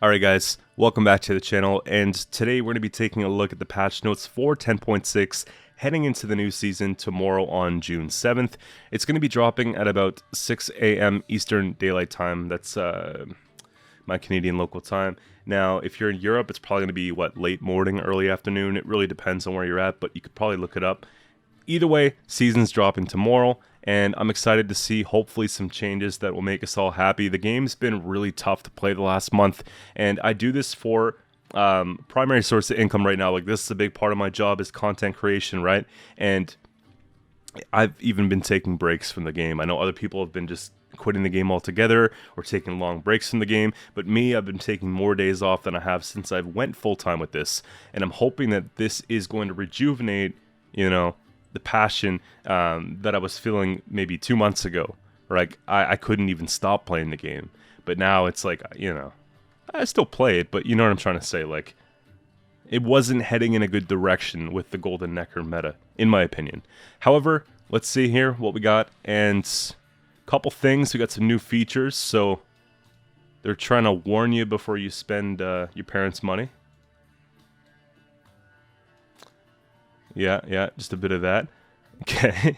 Alright guys, welcome back to the channel, and today we're going to be taking a look at the patch notes for 10.6 heading into the new season tomorrow on June 7th. It's going to be dropping at about 6 a.m. Eastern Daylight Time. That's my Canadian local time. Now, if you're in Europe, it's probably going to be, late morning, early afternoon. It really depends on where you're at, but you could probably look it up. Either way, season's dropping tomorrow, and I'm excited to see hopefully some changes that will make us all happy. The game's been really tough to play the last month, and I do this for primary source of income right now. Like, this is a big part of my job is content creation, right? And I've even been taking breaks from the game. I know other people have been just quitting the game altogether or taking long breaks from the game, but me, I've been taking more days off than I have since I went full-time with this, and I'm hoping that this is going to rejuvenate, the passion that I was feeling maybe 2 months ago. Like, I couldn't even stop playing the game. But now it's like, I still play it, but you know what I'm trying to say. Like, it wasn't heading in a good direction with the Golden Necker meta, in my opinion. However, let's see here what we got. And a couple things. We got some new features. So they're trying to warn you before you spend your parents' money. Yeah, just a bit of that. Okay,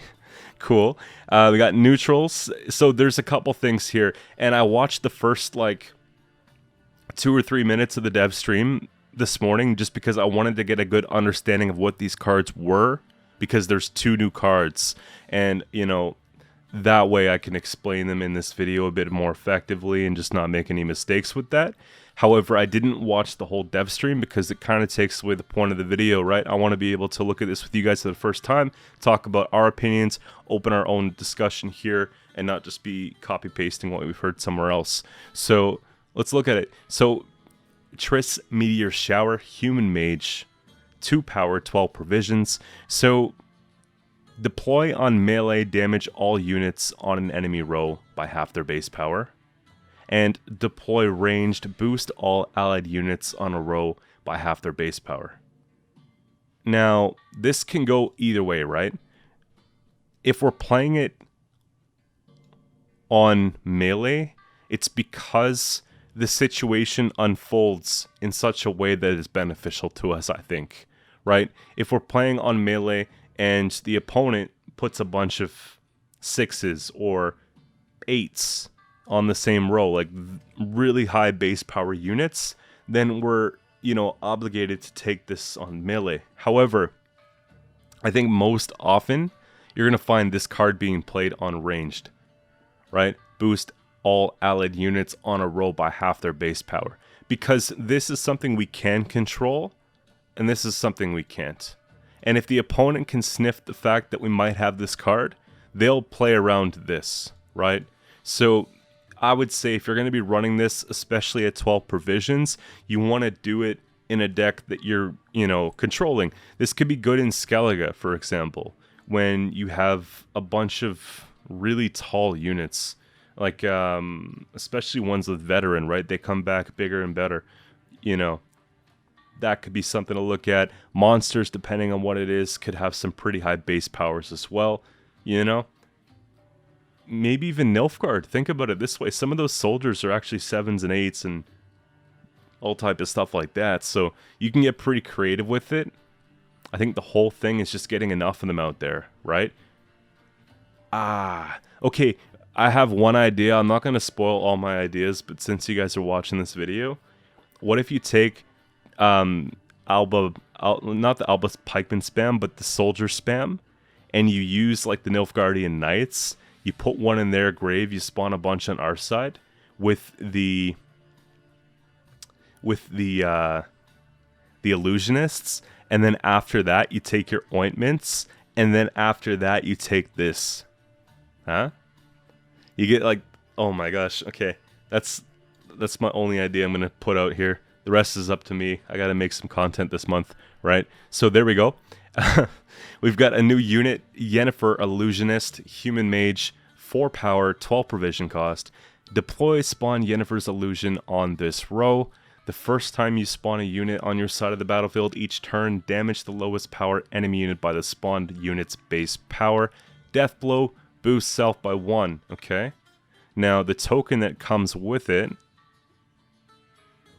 cool. We got neutrals. So there's a couple things here, and I watched the first 2 or 3 minutes of the dev stream this morning just because I wanted to get a good understanding of what these cards were, because there's 2 new cards, and that way I can explain them in this video a bit more effectively and just not make any mistakes with that. However, I didn't watch the whole dev stream because it kind of takes away the point of the video, right? I want to be able to look at this with you guys for the first time, talk about our opinions, open our own discussion here, and not just be copy-pasting what we've heard somewhere else. So, let's look at it. So, Triss, Meteor Shower, Human Mage, 2 power, 12 provisions. So, deploy on melee, damage all units on an enemy row by half their base power. And deploy ranged, boost all allied units on a row by half their base power. Now, this can go either way, right? If we're playing it on melee, it's because the situation unfolds in such a way that is beneficial to us, I think, right? If we're playing on melee and the opponent puts a bunch of 6s or 8s on the same row, like really high base power units, then we're, obligated to take this on melee. However, I think most often you're going to find this card being played on ranged, right? Boost all allied units on a row by half their base power. Because this is something we can control, and this is something we can't. And if the opponent can sniff the fact that we might have this card, they'll play around this, right? So I would say if you're going to be running this, especially at 12 provisions, you want to do it in a deck that you're, controlling. This could be good in Skellige, for example, when you have a bunch of really tall units, like especially ones with veteran, right? They come back bigger and better, That could be something to look at. Monsters, depending on what it is, could have some pretty high base powers as well, Maybe even Nilfgaard. Think about it this way. Some of those soldiers are actually 7s and 8s and all type of stuff like that. So you can get pretty creative with it. I think the whole thing is just getting enough of them out there, right? Okay. I have one idea. I'm not going to spoil all my ideas, but since you guys are watching this video, what if you take not the Alba's pikeman spam, but the soldier spam, and you use like the Nilfgaardian knights. You put one in their grave, you spawn a bunch on our side with the Illusionists, and then after that you take your ointments, and then after that you take this. Huh? You get oh my gosh, okay. That's my only idea I'm going to put out here. The rest is up to me. I got to make some content this month, right? So there we go. We've got a new unit, Yennefer, Illusionist, Human Mage, 4 power, 12 provision cost. Deploy, spawn Yennefer's Illusion on this row. The first time you spawn a unit on your side of the battlefield each turn, damage the lowest power enemy unit by the spawned unit's base power. Death blow, boost self by 1, okay? Now, the token that comes with it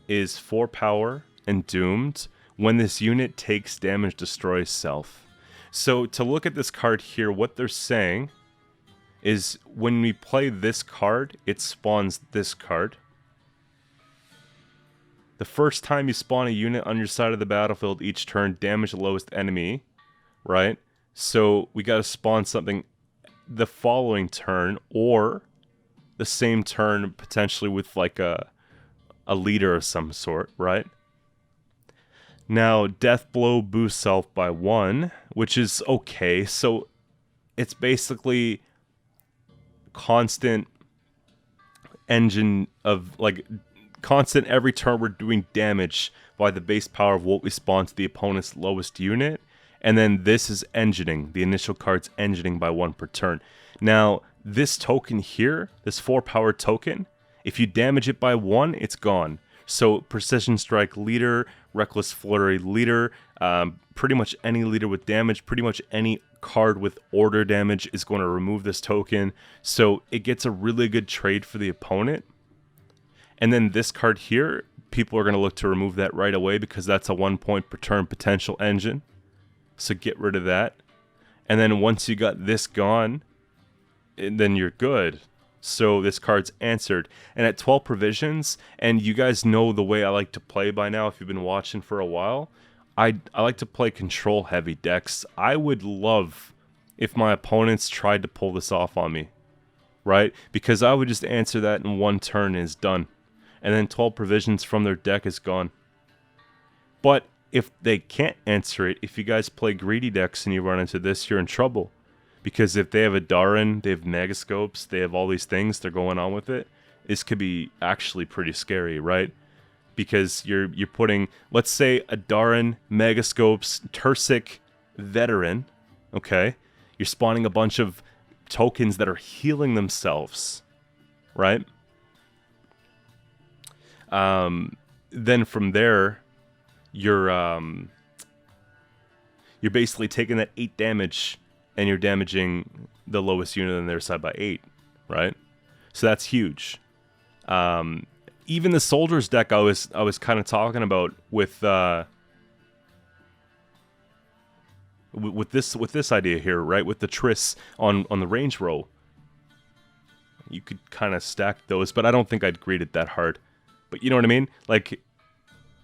is 4 power and doomed. When this unit takes damage, destroys self. So to look at this card here, what they're saying is when we play this card, it spawns this card. The first time you spawn a unit on your side of the battlefield each turn, damage the lowest enemy, right? So we got to spawn something the following turn, or the same turn potentially with like a leader of some sort, right? Now, Death Blow boosts self by 1, which is okay. So it's basically constant engine of like constant every turn we're doing damage by the base power of what we spawn to the opponent's lowest unit. And then this is engineering. The initial card's engineering by 1 per turn. Now, this token here, this 4 power token, if you damage it by 1, it's gone. So Precision Strike leader, Reckless Flurry leader, pretty much any leader with damage, pretty much any card with order damage is going to remove this token. So it gets a really good trade for the opponent. And then this card here, people are going to look to remove that right away because that's a 1 point per turn potential engine. So get rid of that. And then once you got this gone, then you're good. So this card's answered. And at 12 provisions, and you guys know the way I like to play by now if you've been watching for a while, I like to play control heavy decks. I would love if my opponents tried to pull this off on me, right? Because I would just answer that in 1 turn and it's done. And then 12 provisions from their deck is gone. But if they can't answer it, if you guys play greedy decks and you run into this, you're in trouble. Because if they have a Darin, they have Megascopes, they have all these things they're going on with it, this could be actually pretty scary, right? Because you're putting, let's say, a Darin, Megascopes, Tursic, Veteran, okay? You're spawning a bunch of tokens that are healing themselves, right? Then from there, you're basically taking that 8 damage and you're damaging the lowest unit on their side by 8, right? So that's huge. Even the soldiers deck I was kind of talking about with this idea here, right? With the Triss on the range row, you could kind of stack those, but I don't think I'd grade it that hard. But you know what I mean? Like,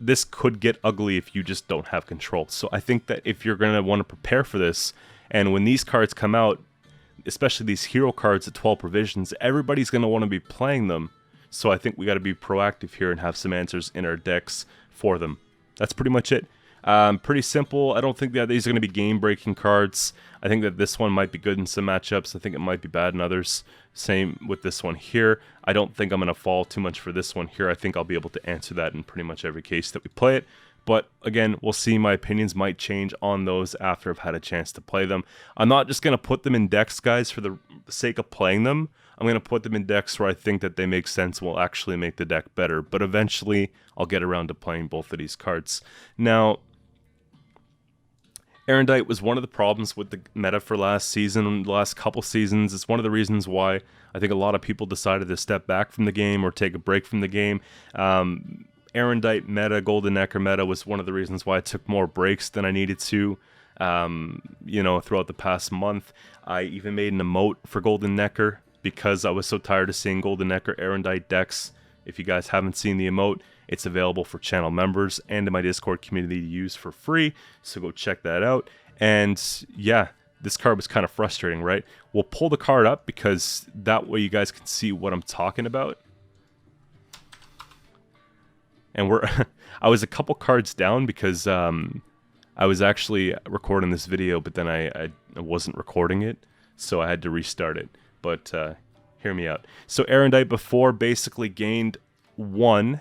this could get ugly if you just don't have control. So I think that if you're going to want to prepare for this, and when these cards come out, especially these hero cards at 12 provisions, everybody's going to want to be playing them. So I think we got to be proactive here and have some answers in our decks for them. That's pretty much it. Pretty simple. I don't think that these are going to be game-breaking cards. I think that this one might be good in some matchups. I think it might be bad in others. Same with this one here. I don't think I'm going to fall too much for this one here. I think I'll be able to answer that in pretty much every case that we play it. But again, we'll see. My opinions might change on those after I've had a chance to play them. I'm not just going to put them in decks, guys, for the sake of playing them. I'm going to put them in decks where I think that they make sense and will actually make the deck better. But eventually, I'll get around to playing both of these cards. Now, Erendite was one of the problems with the meta for last season, the last couple seasons. It's one of the reasons why I think a lot of people decided to step back from the game or take a break from the game. Erendite meta, Golden Necker meta was one of the reasons why I took more breaks than I needed to, throughout the past month. I even made an emote for Golden Necker because I was so tired of seeing Golden Necker Erendite decks. If you guys haven't seen the emote, it's available for channel members and in my Discord community to use for free, so go check that out. And yeah, this card was kind of frustrating, right? We'll pull the card up because that way you guys can see what I'm talking about. And I was a couple cards down because I was actually recording this video, but then I wasn't recording it, so I had to restart it. But hear me out. So Erendite before basically gained 1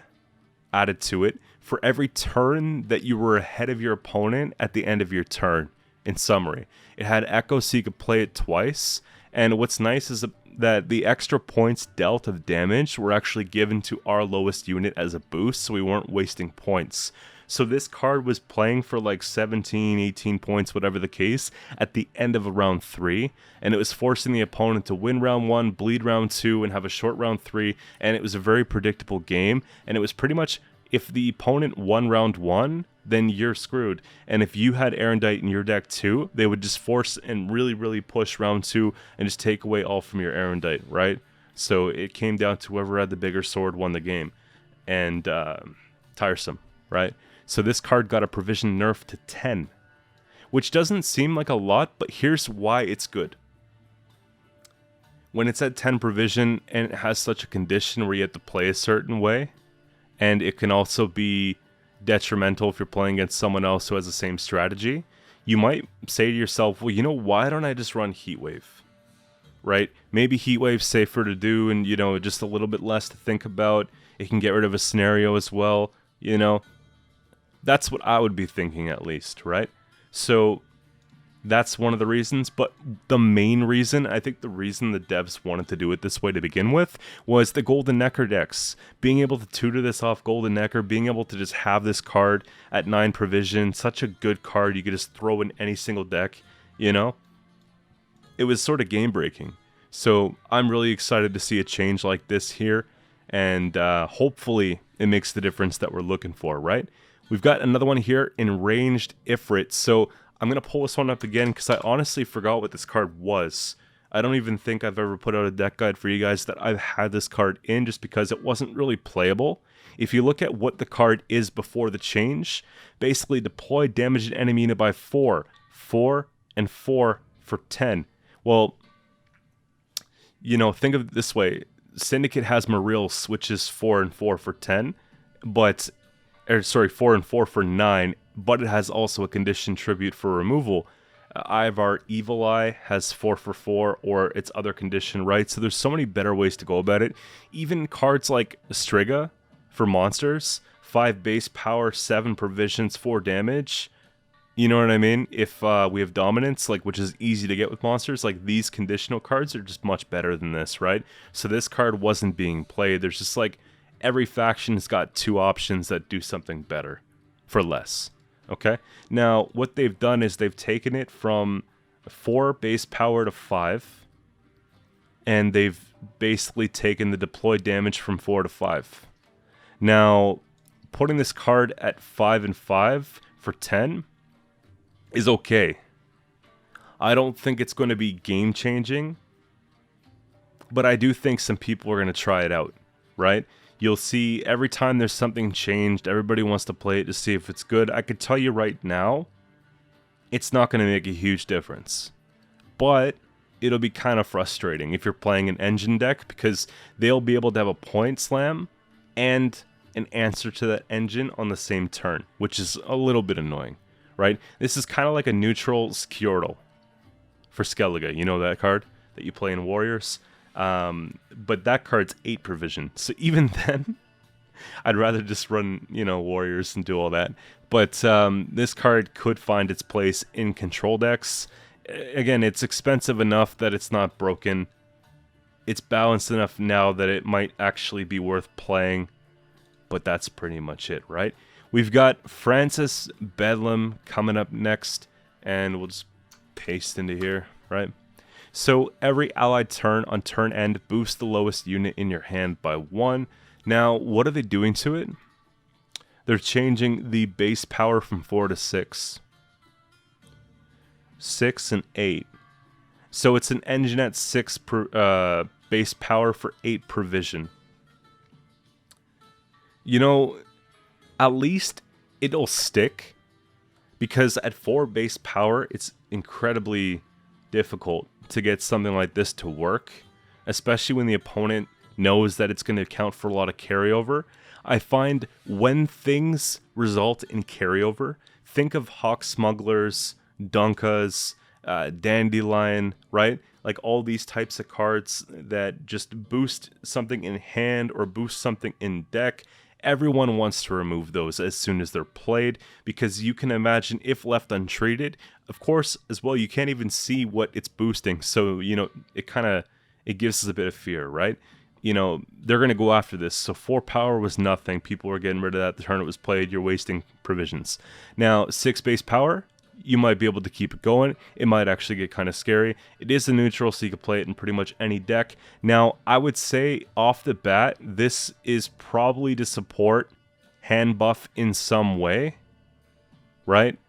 added to it for every turn that you were ahead of your opponent at the end of your turn. In summary, it had Echo so you could play it twice, and what's nice is that the extra points dealt of damage were actually given to our lowest unit as a boost, so we weren't wasting points. So this card was playing for like 17, 18 points, whatever the case, at the end of round 3, and it was forcing the opponent to win round 1, bleed round 2, and have a short round 3, and it was a very predictable game, and it was pretty much, If the opponent won round 1, then you're screwed. And if you had Erendite in your deck too, they would just force and really, really push round 2 and just take away all from your Erendite, right? So it came down to whoever had the bigger sword won the game. And tiresome, right? So this card got a provision nerf to 10, which doesn't seem like a lot, but here's why it's good. When it's at 10 provision and it has such a condition where you have to play a certain way, and it can also be detrimental if you're playing against someone else who has the same strategy, you might say to yourself, well, you know, why don't I just run Heatwave? Right? Maybe Heatwave's safer to do and, you know, just a little bit less to think about. It can get rid of a scenario as well, you know. That's what I would be thinking at least, right? So that's one of the reasons, but the main reason, I think the reason the devs wanted to do it this way to begin with, was the Golden Necker decks. Being able to tutor this off Golden Necker, being able to just have this card at 9 provision, such a good card you could just throw in any single deck, you know? It was sort of game breaking. So I'm really excited to see a change like this here, and hopefully it makes the difference that we're looking for, right? We've got another one here, Enraged Ifrit. So I'm going to pull this one up again because I honestly forgot what this card was. I don't even think I've ever put out a deck guide for you guys that I've had this card in just because it wasn't really playable. If you look at what the card is before the change, basically deploy damage an enemy unit by 4, 4, and 4 for 10. Well, you know, think of it this way. Syndicate has Maril, which is 4 and 4 for 10, but, 4 and 4 for 9, but it has also a condition tribute for removal. Ivar Evil Eye has 4 for 4 or its other condition, right? So there's so many better ways to go about it. Even cards like Striga for monsters, 5 base power, 7 provisions, 4 damage. You know what I mean? If we have dominance, like, which is easy to get with monsters, like these conditional cards are just much better than this, right? So this card wasn't being played. There's just like every faction's got 2 options that do something better for less. Okay, now what they've done is they've taken it from 4 base power to 5, and they've basically taken the deployed damage from 4 to 5. Now, putting this card at 5 and 5 for 10 is okay. I don't think it's going to be game changing, but I do think some people are going to try it out, right? You'll see every time there's something changed, everybody wants to play it to see if it's good. I could tell you right now, it's not going to make a huge difference. But it'll be kind of frustrating if you're playing an engine deck because they'll be able to have a point slam and an answer to that engine on the same turn, which is a little bit annoying, right? This is kind of like a neutral Scoia'tael for Skellige. You know that card that you play in Warriors? But that card's 8 provision, so even then, I'd rather just run, you know, Warriors and do all that. But this card could find its place in control decks. Again, it's expensive enough that it's not broken. It's balanced enough now that it might actually be worth playing. But that's pretty much it, right? We've got Francis Bedlam coming up next, and we'll just paste into here, right? So every allied turn on turn end boosts the lowest unit in your hand by 1. Now, what are they doing to it? They're changing the base power from 4 to 6. 6 and 8. So it's an engine at 6 base power for 8 provision. You know, at least it'll stick, because at 4 base power, it's incredibly difficult to get something like this to work, especially when the opponent knows that it's going to account for a lot of carryover. I find when things result in carryover, think of Hawk Smugglers, Dunkas, Dandelion, right? Like all these types of cards that just boost something in hand or boost something in deck. Everyone wants to remove those as soon as they're played, because you can imagine if left untreated, of course, as well, you can't even see what it's boosting. So, you know, it gives us a bit of fear, right? You know, they're going to go after this. So 4 power was nothing. People were getting rid of that the turn it was played. You're wasting provisions. Now, 6 base power, you might be able to keep it going. It might actually get kind of scary. It is a neutral, so you can play it in pretty much any deck. Now, I would say off the bat, this is probably to support hand buff in some way, right?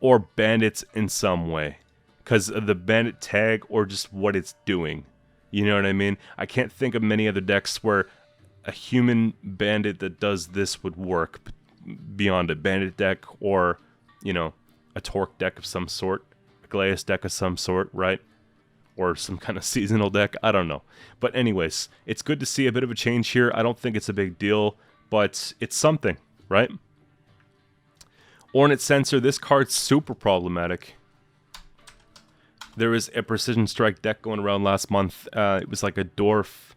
Or bandits in some way, because of the bandit tag or just what it's doing. You know what I mean? I can't think of many other decks where a human bandit that does this would work beyond a bandit deck or, you know, a Torque deck of some sort, a Glaeus deck of some sort, right? Or some kind of seasonal deck, I don't know. But anyways, it's good to see a bit of a change here. I don't think it's a big deal, but it's something, right? Ornate Censer, this card's super problematic. There was a Precision Strike deck going around last month. It was like a Dwarf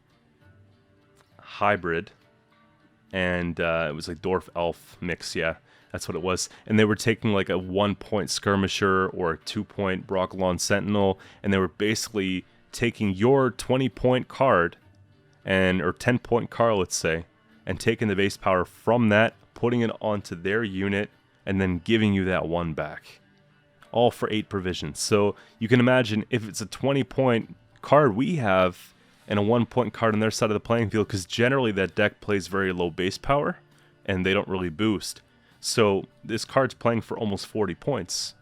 hybrid, and it was like Dwarf Elf mix, yeah. That's what it was. And they were taking like a 1-point Skirmisher or a 2-point Broccolon Sentinel, and they were basically taking your 20-point card, or 10-point card, let's say, and taking the base power from that, putting it onto their unit, and then giving you that 1 back. All for 8 provisions. So you can imagine if it's a 20-point card we have, and a 1-point card on their side of the playing field, because generally that deck plays very low base power, and they don't really boost. So this card's playing for almost 40 points.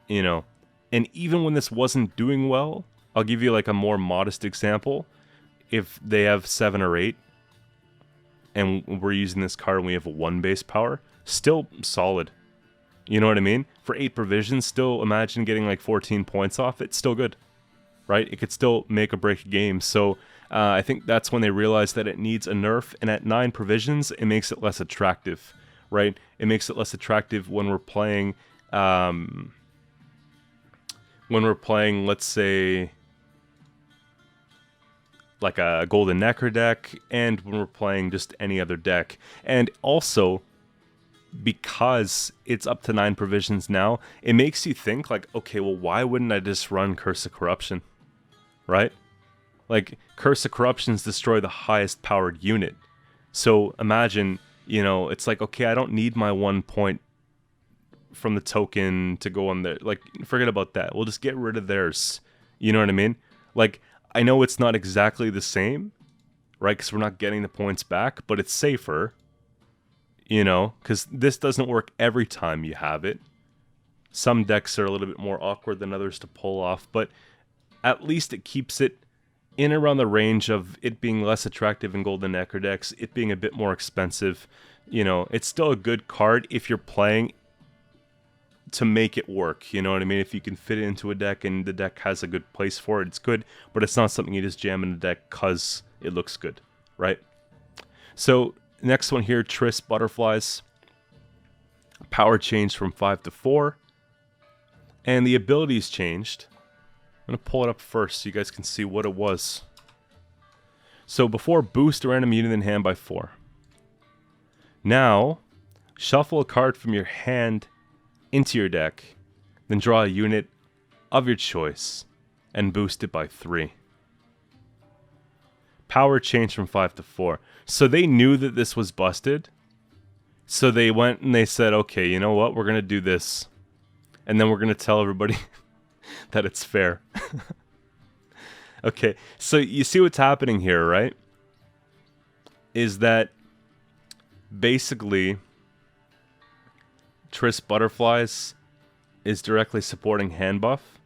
You know, and even when this wasn't doing well, I'll give you like a more modest example. If they have 7 or 8, and we're using this card and we have a 1 base power, still solid. You know what I mean? For 8 provisions, still imagine getting like 14 points off it, still good. Right? It could still make or break a game. So I think that's when they realized that it needs a nerf, and at 9 provisions, it makes it less attractive. Right? It makes it less attractive when we're playing, let's say, like a Golden Necker deck, and when we're playing just any other deck. And also, because it's up to 9 provisions now, it makes you think like, okay, well, why wouldn't I just run Curse of Corruption? Right? Like, Curse of Corruptions destroy the highest powered unit. So imagine, you know, it's like, okay, I don't need my 1 point from the token to go on there. Like, forget about that. We'll just get rid of theirs. You know what I mean? Like, I know it's not exactly the same, right? Because we're not getting the points back, but it's safer. You know, because this doesn't work every time you have it. Some decks are a little bit more awkward than others to pull off, but at least it keeps it in around the range of it being less attractive in Golden Necker decks, it being a bit more expensive. You know, it's still a good card if you're playing to make it work. You know what I mean? If you can fit it into a deck and the deck has a good place for it, it's good, but it's not something you just jam in the deck because it looks good, right? So, next one here, Triss Butterflies. Power changed from 5 to 4. And the abilities changed. I'm going to pull it up first so you guys can see what it was. So before, boost a random unit in hand by 4. Now, shuffle a card from your hand into your deck. Then draw a unit of your choice and boost it by 3. Power changed from 5 to 4. So they knew that this was busted. So they went and they said, okay, you know what? We're going to do this. And then we're going to tell everybody that it's fair. Okay, so you see what's happening here, right? Is that basically Triss Butterflies is directly supporting hand buff.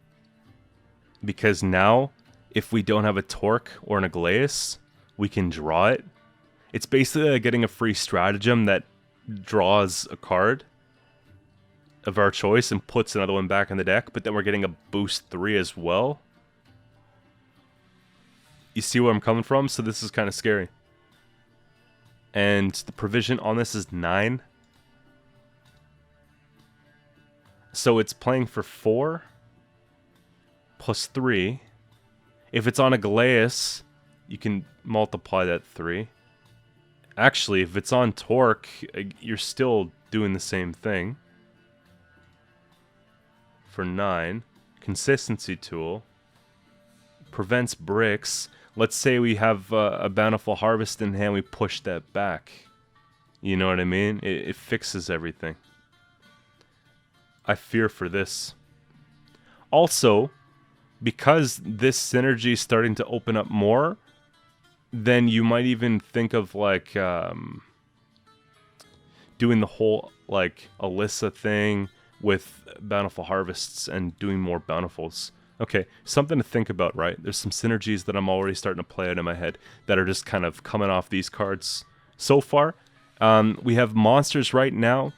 Because now, if we don't have a Torque or an Glaeus, we can draw it. It's basically like getting a free stratagem that draws a card of our choice and puts another one back in the deck, but then we're getting a boost 3 as well. You see where I'm coming from? So this is kind of scary. And the provision on this is 9. So it's playing for 4 plus 3. If it's on a Glaeus, you can multiply that 3. Actually, if it's on Torque, you're still doing the same thing. For 9. Consistency tool. Prevents bricks. Let's say we have a Bountiful Harvest in hand, we push that back. You know what I mean? It fixes everything. I fear for this. Also, because this synergy is starting to open up more, then you might even think of like doing the whole like Alyssa thing with bountiful harvests and doing more bountifuls. Okay, something to think about, right? There's some synergies that I'm already starting to play out in my head that are just kind of coming off these cards so far. We have monsters right now.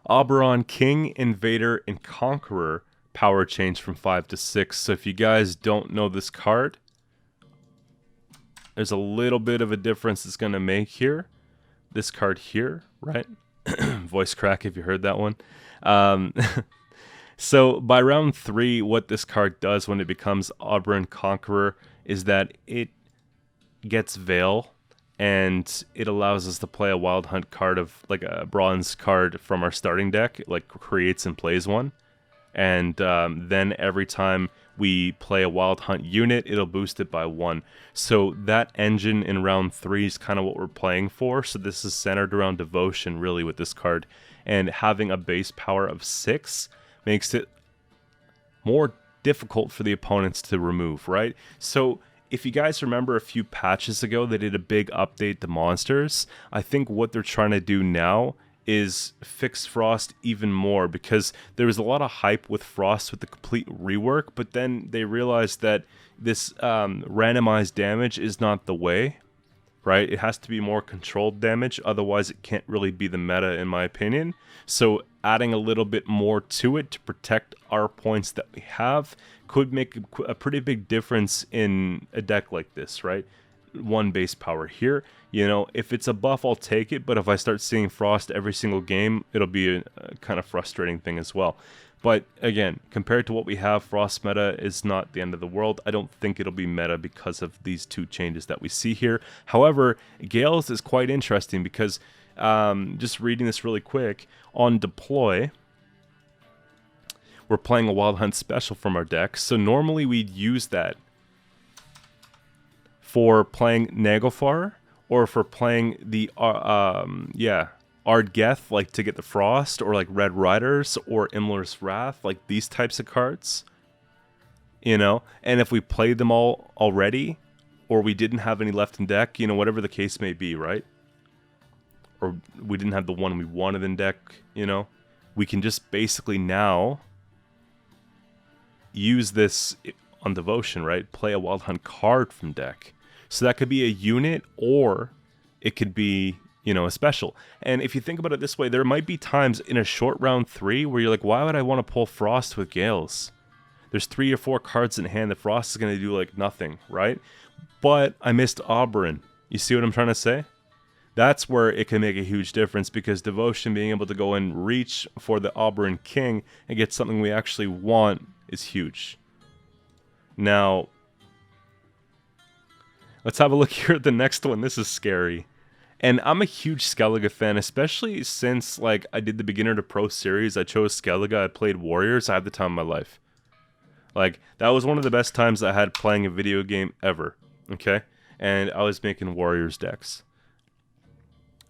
Oberon, King, Invader, and Conqueror power change from 5 to 6. So if you guys don't know this card, there's a little bit of a difference it's going to make here. This card here, right? Voice crack if you heard that one. So by round 3, what this card does when it becomes Oberon Conqueror is that it gets Veil, and it allows us to play a Wild Hunt card of like a bronze card from our starting deck. It like creates and plays one. And then every time we play a Wild Hunt unit, it'll boost it by 1. So that engine in round 3 is kind of what we're playing for. So this is centered around Devotion really with this card. And having a base power of 6 makes it more difficult for the opponents to remove, right? So if you guys remember a few patches ago, they did a big update to monsters. I think what they're trying to do now is fix Frost even more, because there was a lot of hype with Frost with the complete rework, but then they realized that this randomized damage is not the way, right? It has to be more controlled damage, otherwise it can't really be the meta in my opinion. So adding a little bit more to it to protect our points that we have could make a pretty big difference in a deck like this, right? 1 base power here. You know, if it's a buff, I'll take it, but if I start seeing Frost every single game, it'll be a kind of frustrating thing as well. But again, compared to what we have, Frost meta is not the end of the world. I don't think it'll be meta because of these 2 changes that we see here. However, Gales is quite interesting because just reading this really quick, on deploy, we're playing a Wild Hunt special from our deck. So normally we'd use that for playing Naglfar or for playing the Ardgeth, like to get the Frost, or like Red Riders or Imler's Wrath, like these types of cards, you know. And if we played them all already, or we didn't have any left in deck, you know, whatever the case may be, right? Or we didn't have the one we wanted in deck, you know, we can just basically now use this on Devotion, right? Play a Wild Hunt card from deck. So that could be a unit, or it could be, you know, a special. And if you think about it this way, there might be times in a short round 3 where you're like, why would I want to pull Frost with Gales? There's 3 or 4 cards in hand that Frost is going to do like nothing, right? But I missed Oberon. You see what I'm trying to say? That's where it can make a huge difference, because Devotion being able to go and reach for the Oberon King and get something we actually want is huge. Now, let's have a look here at the next one. This is scary. And I'm a huge Skellige fan, especially since like I did the beginner to pro series. I chose Skellige, I played Warriors, I had the time of my life. Like, that was one of the best times I had playing a video game ever, okay? And I was making Warriors decks.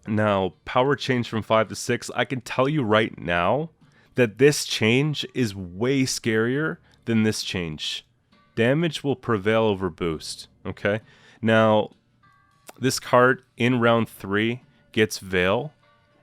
Now, power change from 5 to 6, I can tell you right now that this change is way scarier than this change. Damage will prevail over boost, okay? Now, this card in round 3 gets Veil.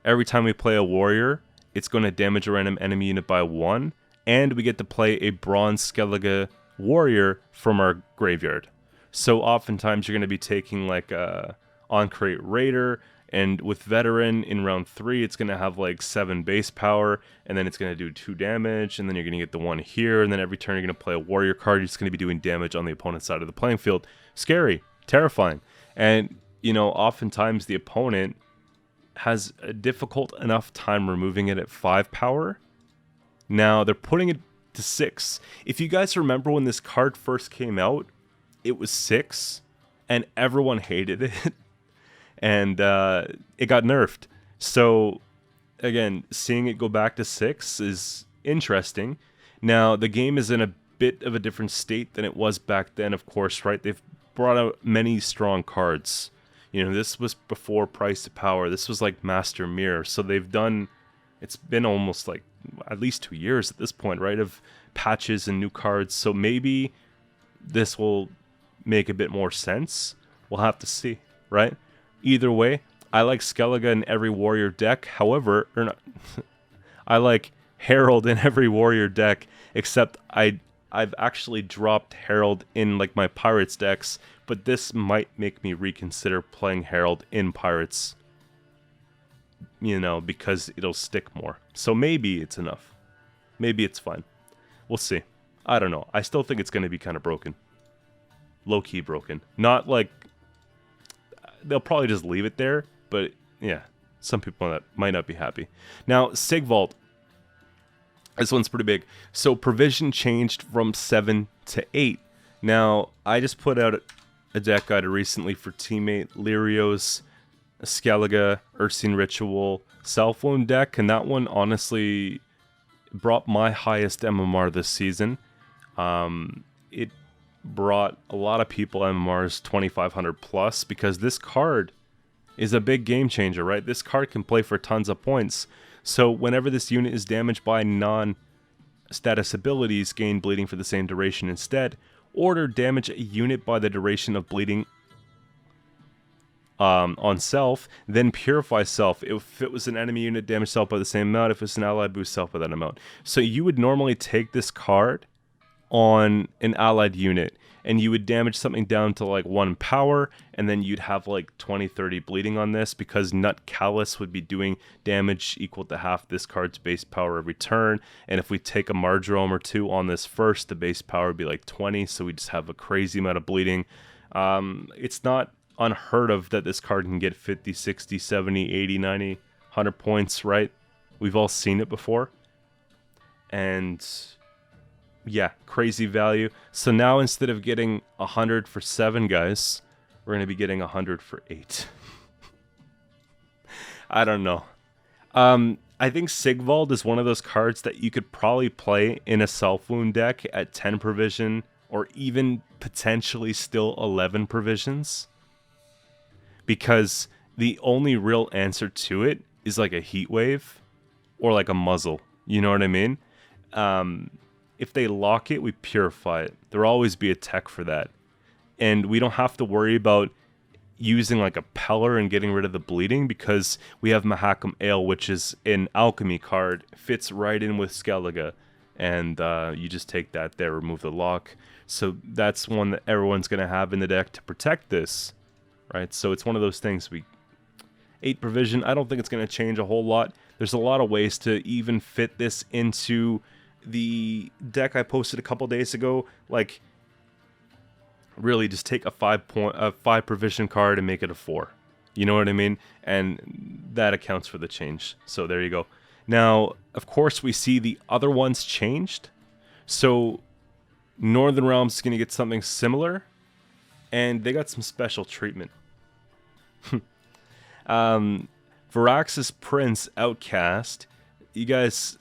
Every time we play a warrior, it's going to damage a random enemy unit by 1, and we get to play a bronze Skellige warrior from our graveyard. So oftentimes you're going to be taking like a on-crate raider, and with veteran in round 3, it's going to have like 7 base power, and then it's going to do 2 damage, and then you're going to get the 1 here, and then every turn you're going to play a warrior card. You're just going to be doing damage on the opponent's side of the playing field. Scary, terrifying. And, you know, oftentimes the opponent has a difficult enough time removing it at 5 power. Now they're putting it to 6. If you guys remember when this card first came out, it was 6, and everyone hated it. And it got nerfed. So, again, seeing it go back to 6 is interesting. Now, the game is in a bit of a different state than it was back then, of course, right? They've brought out many strong cards. You know, this was before Price to Power. This was like Master Mirror. So they've done, it's been almost like at least 2 years at this point, right? Of patches and new cards. So maybe this will make a bit more sense. We'll have to see, right? Either way, I like Skellige in every warrior deck. However, or not, I like Herald in every warrior deck, except I've actually dropped Herald in like my Pirates decks, but this might make me reconsider playing Herald in Pirates, you know, because it'll stick more. So maybe it's enough. Maybe it's fine. We'll see. I don't know. I still think it's going to be kind of broken. Low-key broken. Not like... They'll probably just leave it there, but yeah, some people that might not be happy. Now, Sigvald. This one's pretty big. So provision changed from 7 to 8. Now, I just put out a deck guide recently for teammate Lyrio's Skellige, Ursine Ritual, Self-Wound deck, and that one honestly brought my highest MMR this season. It brought a lot of people MMRs 2500 plus because this card is a big game changer, right? This card can play for tons of points. So whenever this unit is damaged by non-status abilities, gain bleeding for the same duration instead, or damage a unit by the duration of bleeding on self, then purify self. If it was an enemy unit, damage self by the same amount. If it's an allied, boost self by that amount. So you would normally take this card on an allied unit, and you would damage something down to like 1 power, and then you'd have like 20-30 bleeding on this, because Nut Callus would be doing damage equal to half this card's base power every turn. And if we take a Marjoram or 2 on this first, the base power would be like 20, so we just have a crazy amount of bleeding. It's not unheard of that this card can get 50, 60, 70, 80, 90, 100 points, right? We've all seen it before. And yeah, crazy value. So now instead of getting 100 for 7, guys, we're going to be getting 100 for 8. I don't know. I think Sigvald is one of those cards that you could probably play in a Self-Wound deck at 10 provision, or even potentially still 11 provisions. Because the only real answer to it is like a Heat Wave or like a Muzzle. You know what I mean? If they lock it, we purify it. There'll always be a tech for that. And we don't have to worry about using like a Peller and getting rid of the bleeding, because we have Mahakam Ale, which is an alchemy card, fits right in with Skellige. And you just take that there, remove the lock. So that's one that everyone's going to have in the deck to protect this. Right? So it's one of those things. 8 provision, I don't think it's going to change a whole lot. There's a lot of ways to even fit this into the deck I posted a couple days ago. Like, really just take a 5 provision card and make it a 4. You know what I mean? And that accounts for the change. So there you go. Now, of course, we see the other ones changed. So Northern Realms is going to get something similar, and they got some special treatment. Varax's Prince Outcast. You guys...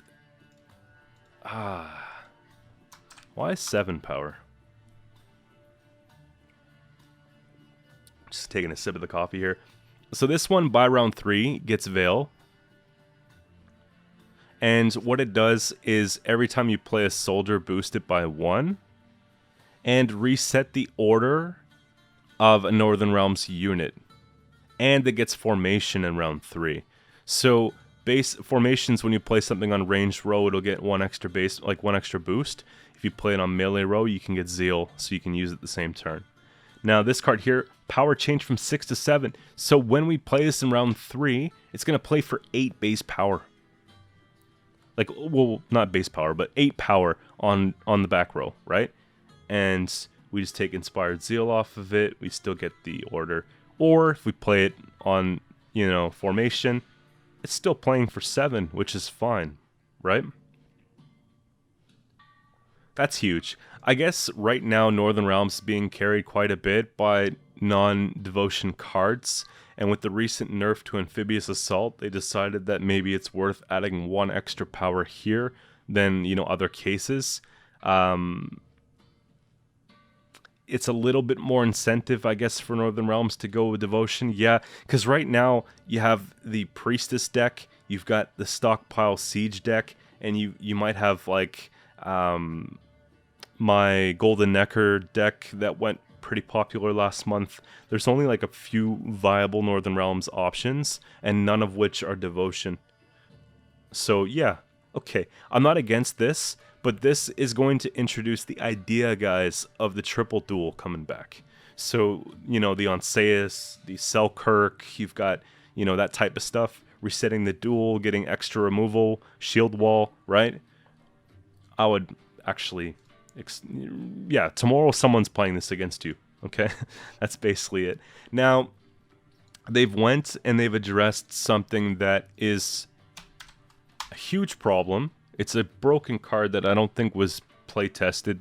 why 7 power? Just taking a sip of the coffee here. So this one, by round 3, gets Veil. And what it does is every time you play a soldier, boost it by 1. And reset the order of a Northern Realms unit. And it gets formation in round 3. So base formations, when you play something on ranged row, it'll get 1 extra base, like 1 extra boost. If you play it on melee row, you can get Zeal, so you can use it the same turn. Now this card here, power change from 6 to 7. So when we play this in round 3, it's going to play for 8 base power. Like, well, not base power, but 8 power on the back row, right? And we just take Inspired Zeal off of it. We still get the order. Or if we play it on, you know, formation, it's still playing for 7, which is fine, right? That's huge. I guess right now Northern Realms is being carried quite a bit by non-devotion cards. And with the recent nerf to Amphibious Assault, they decided that maybe it's worth adding 1 extra power here than, you know, other cases. It's a little bit more incentive, I guess, for Northern Realms to go with Devotion. Yeah, because right now you have the Priestess deck, you've got the Stockpile Siege deck, and you might have, like, my Golden Necker deck that went pretty popular last month. There's only like a few viable Northern Realms options, and none of which are devotion. So yeah, okay, I'm not against this, but this is going to introduce the idea, guys, of the triple duel coming back. So, you know, the Onseus, the Selkirk, you've got, you know, that type of stuff. Resetting the duel, getting extra removal, shield wall, right? I would actually, yeah, tomorrow someone's playing this against you, okay? That's basically it. Now, they've went and they've addressed something that is a huge problem. It's a broken card that I don't think was play tested,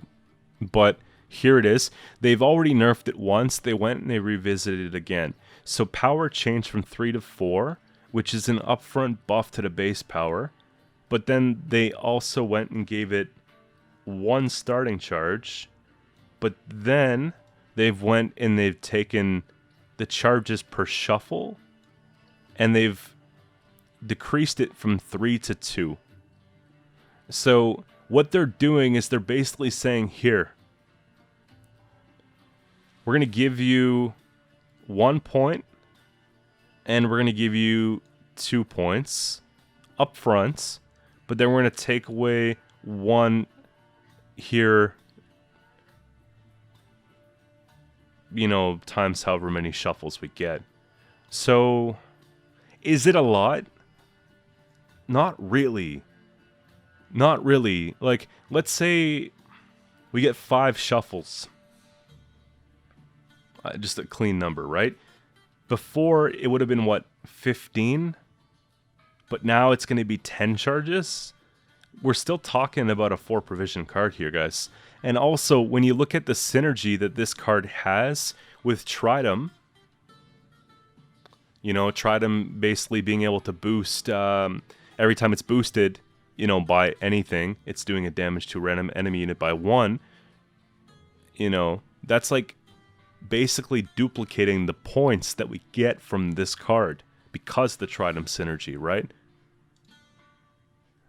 but here it is. They've already nerfed it once. They went and they revisited it again. So power changed from 3 to 4, which is an upfront buff to the base power. But then they also went and gave it 1 starting charge. But then they've went and they've taken the charges per shuffle, and they've decreased it from 3 to 2. So what they're doing is they're basically saying, here, we're going to give you 1 point, and we're going to give you 2 points up front, but then we're going to take away 1 here, you know, times however many shuffles we get. So, is it a lot? Not really. Not really. Like, let's say we get 5 shuffles. Just a clean number, right? Before, it would have been, what, 15? But now it's going to be 10 charges? We're still talking about a 4 provision card here, guys. And also, when you look at the synergy that this card has with Tridom, you know, Tridom basically being able to boost, every time it's boosted, you know, by anything, it's doing a damage to a random enemy unit by 1. You know, that's like basically duplicating the points that we get from this card because the Tridom synergy, right?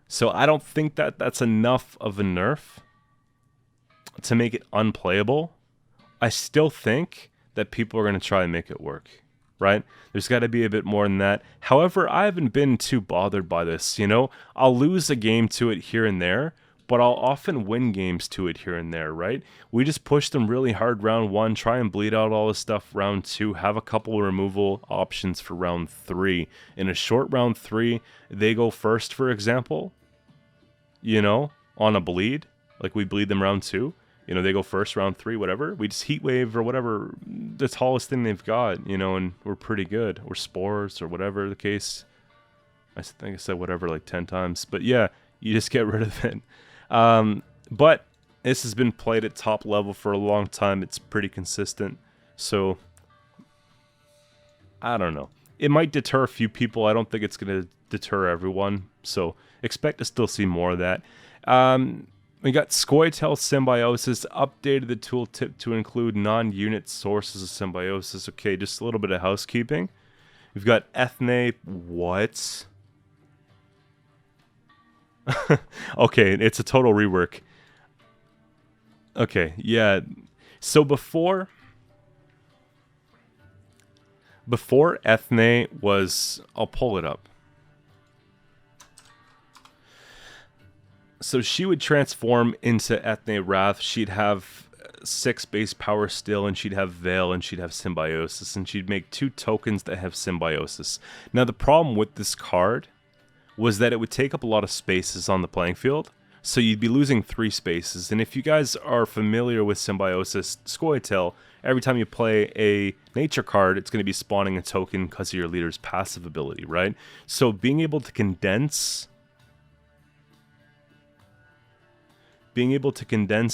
So I don't think that that's enough of a nerf to make it unplayable. I still think that people are going to try and make it work, right? There's got to be a bit more than that. However, I haven't been too bothered by this, you know? I'll lose a game to it here and there, but I'll often win games to it here and there, right? We just push them really hard round 1, try and bleed out all this stuff round 2, have a couple removal options for round 3. In a short round 3, they go first, for example, you know, on a bleed. Like, we bleed them round 2. You know, they go first, round 3, whatever. We just heat wave or whatever, the tallest thing they've got, you know, and we're pretty good. Or spores or whatever the case. I think I said whatever like 10 times. But yeah, you just get rid of it. But this has been played at top level for a long time. It's pretty consistent. So, I don't know. It might deter a few people. I don't think it's going to deter everyone. So, expect to still see more of that. We got Scoia'tael Symbiosis, updated the tooltip to include non-unit sources of symbiosis. Okay, just a little bit of housekeeping. We've got Ethne. What? Okay, it's a total rework. Okay, yeah. So before Ethne was... I'll pull it up. So she would transform into Ethne Wrath. She'd have 6 base power still, and she'd have Veil, and she'd have Symbiosis, and she'd make 2 tokens that have Symbiosis. Now, the problem with this card was that it would take up a lot of spaces on the playing field, so you'd be losing 3 spaces. And if you guys are familiar with Symbiosis Scoia'tael, every time you play a nature card, it's going to be spawning a token because of your leader's passive ability, right? So being able to condense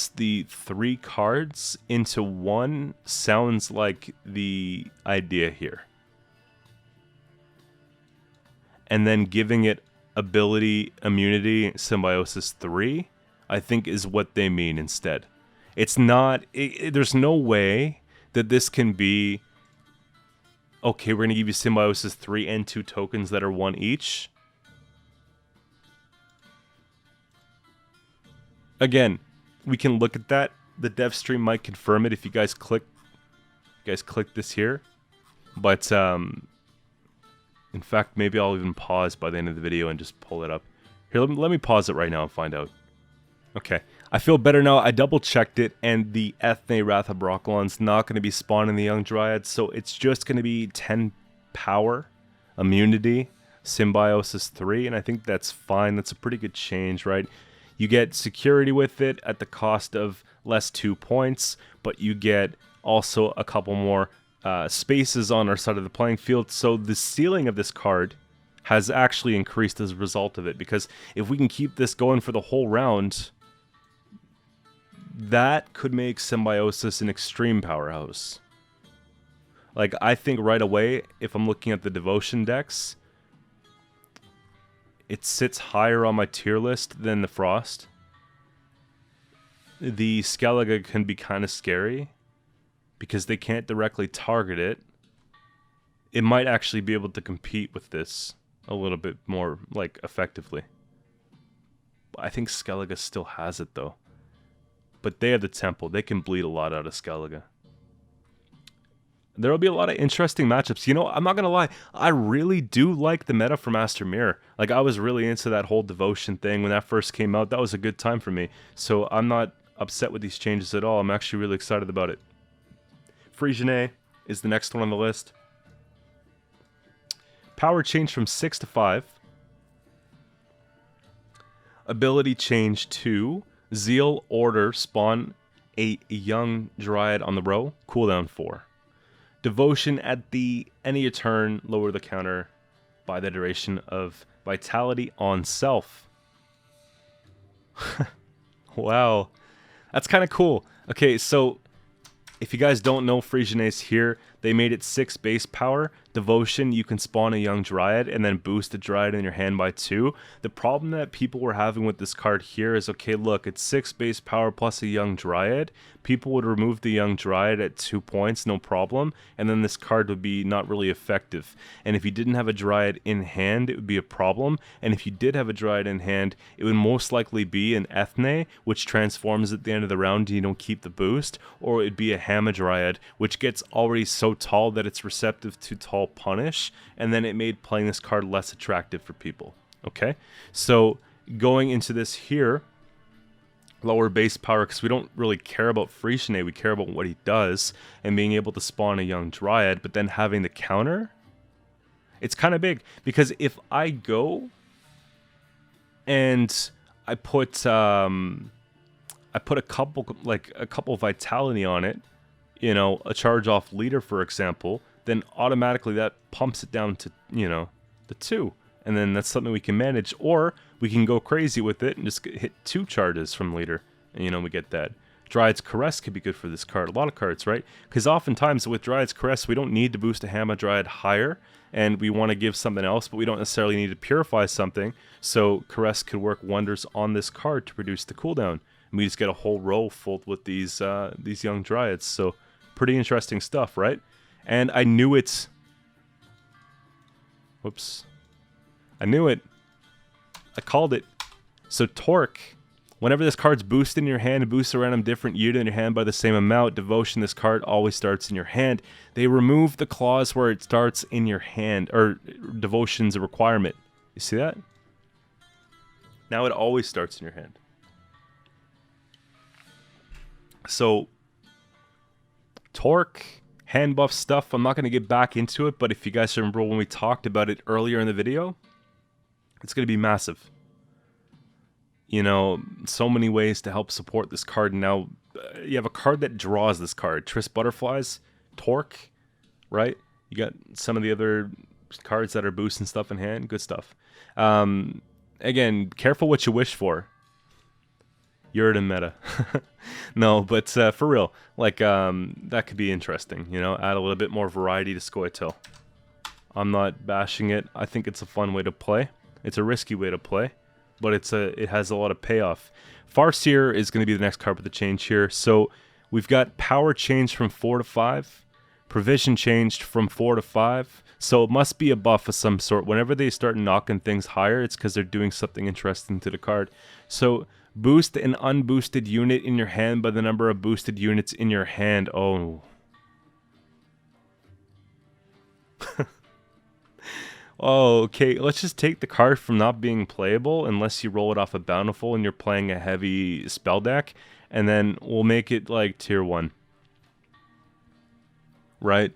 the 3 cards into 1 sounds like the idea here. And then giving it ability, immunity, symbiosis 3, I think is what they mean instead. It's not, there's no way that this can be, okay, we're going to give you symbiosis 3 and 2 tokens that are 1 each. Again, we can look at that. The dev stream might confirm it if you guys click You guys click this here. But, in fact, maybe I'll even pause by the end of the video and just pull it up. Here, let me pause it right now and find out. Okay, I feel better now. I double checked it, and the Ethne Wrath of Brocklon's not going to be spawning the Young Dryad, so it's just going to be 10 power, immunity, Symbiosis 3, and I think that's fine. That's a pretty good change, right? You get security with it at the cost of less 2 points, but you get also a couple more spaces on our side of the playing field, so the ceiling of this card has actually increased as a result of it, because if we can keep this going for the whole round, that could make Symbiosis an extreme powerhouse. Like, I think right away, if I'm looking at the Devotion decks, it sits higher on my tier list than the Frost. The Skellige can be kind of scary, because they can't directly target it. It might actually be able to compete with this a little bit more, like, effectively. I think Skellige still has it, though. But they have the Temple. They can bleed a lot out of Skellige. There will be a lot of interesting matchups. You know, I'm not going to lie. I really do like the meta for Master Mirror. Like, I was really into that whole Devotion thing when that first came out. That was a good time for me. So I'm not upset with these changes at all. I'm actually really excited about it. Fricianei is the next one on the list. Power change from 6 to 5. Ability change to Zeal Order, spawn a Young Dryad on the row, cooldown 4. Devotion at the end of your turn, lower the counter by the duration of Vitality on self. Wow, that's kind of cool. Okay, so if you guys don't know, Fricianei's here. They made it 6 base power. Devotion, you can spawn a Young Dryad and then boost the Dryad in your hand by 2. The problem that people were having with this card here is, okay, look, it's 6 base power plus a Young Dryad. People would remove the Young Dryad at 2 points, no problem, and then this card would be not really effective. And if you didn't have a Dryad in hand, it would be a problem. And if you did have a Dryad in hand, it would most likely be an Ethne, which transforms at the end of the round and you don't keep the boost, or it would be a Hamadryad, which gets already so tall that it's receptive to tall punish, and then it made playing this card less attractive for people. Okay, so going into this here, lower base power, because we don't really care about Fricianei, we care about what he does, and being able to spawn a Young Dryad, but then having the counter, it's kind of big, because if I go and I put a couple Vitality on it, you know, a charge off leader, for example, then automatically that pumps it down to, you know, the 2. And then that's something we can manage. Or we can go crazy with it and just hit 2 charges from leader. And, you know, we get that. Dryad's Caress could be good for this card. A lot of cards, right? Because oftentimes with Dryad's Caress, we don't need to boost a Hamadryad higher. And we want to give something else, but we don't necessarily need to purify something. So Caress could work wonders on this card to produce the cooldown. And we just get a whole row full with these Young Dryads. So pretty interesting stuff, right? And I knew it. Whoops. I knew it. I called it. So Torque, whenever this card's boosted in your hand, it boosts a random different unit in your hand by the same amount. Devotion, this card always starts in your hand. They remove the clause where it starts in your hand, or Devotion's a requirement. You see that? Now it always starts in your hand. So Torque, hand buff stuff, I'm not going to get back into it, but if you guys remember when we talked about it earlier in the video, it's going to be massive. You know, so many ways to help support this card. Now, you have a card that draws this card. Triss Butterflies, Torque, right? You got some of the other cards that are boosting stuff in hand. Good stuff. Again, careful what you wish for. You're in meta. No, but for real, like, that could be interesting, you know, add a little bit more variety to Scoia'tael. I'm not bashing it. I think it's a fun way to play. It's a risky way to play, but it has a lot of payoff. Farseer is going to be the next card with the change here. So we've got power changed from 4 to 5, provision changed from 4 to 5, so it must be a buff of some sort. Whenever they start knocking things higher, it's because they're doing something interesting to the card. So boost an unboosted unit in your hand by the number of boosted units in your hand. Oh. Oh, okay, let's just take the card from not being playable unless you roll it off a Bountiful and you're playing a heavy spell deck, and then we'll make it like tier 1. Right?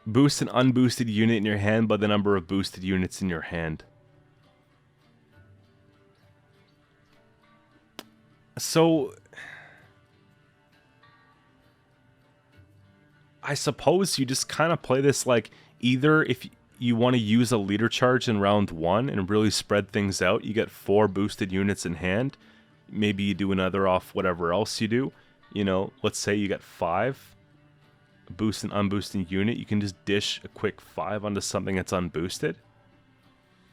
Boost an unboosted unit in your hand by the number of boosted units in your hand. So, I suppose you just kind of play this like, either if you want to use a leader charge in round 1 and really spread things out, you get 4 boosted units in hand. Maybe you do another off whatever else you do. You know, let's say you got 5. Boost and unboosting unit, you can just dish a quick 5 onto something that's unboosted.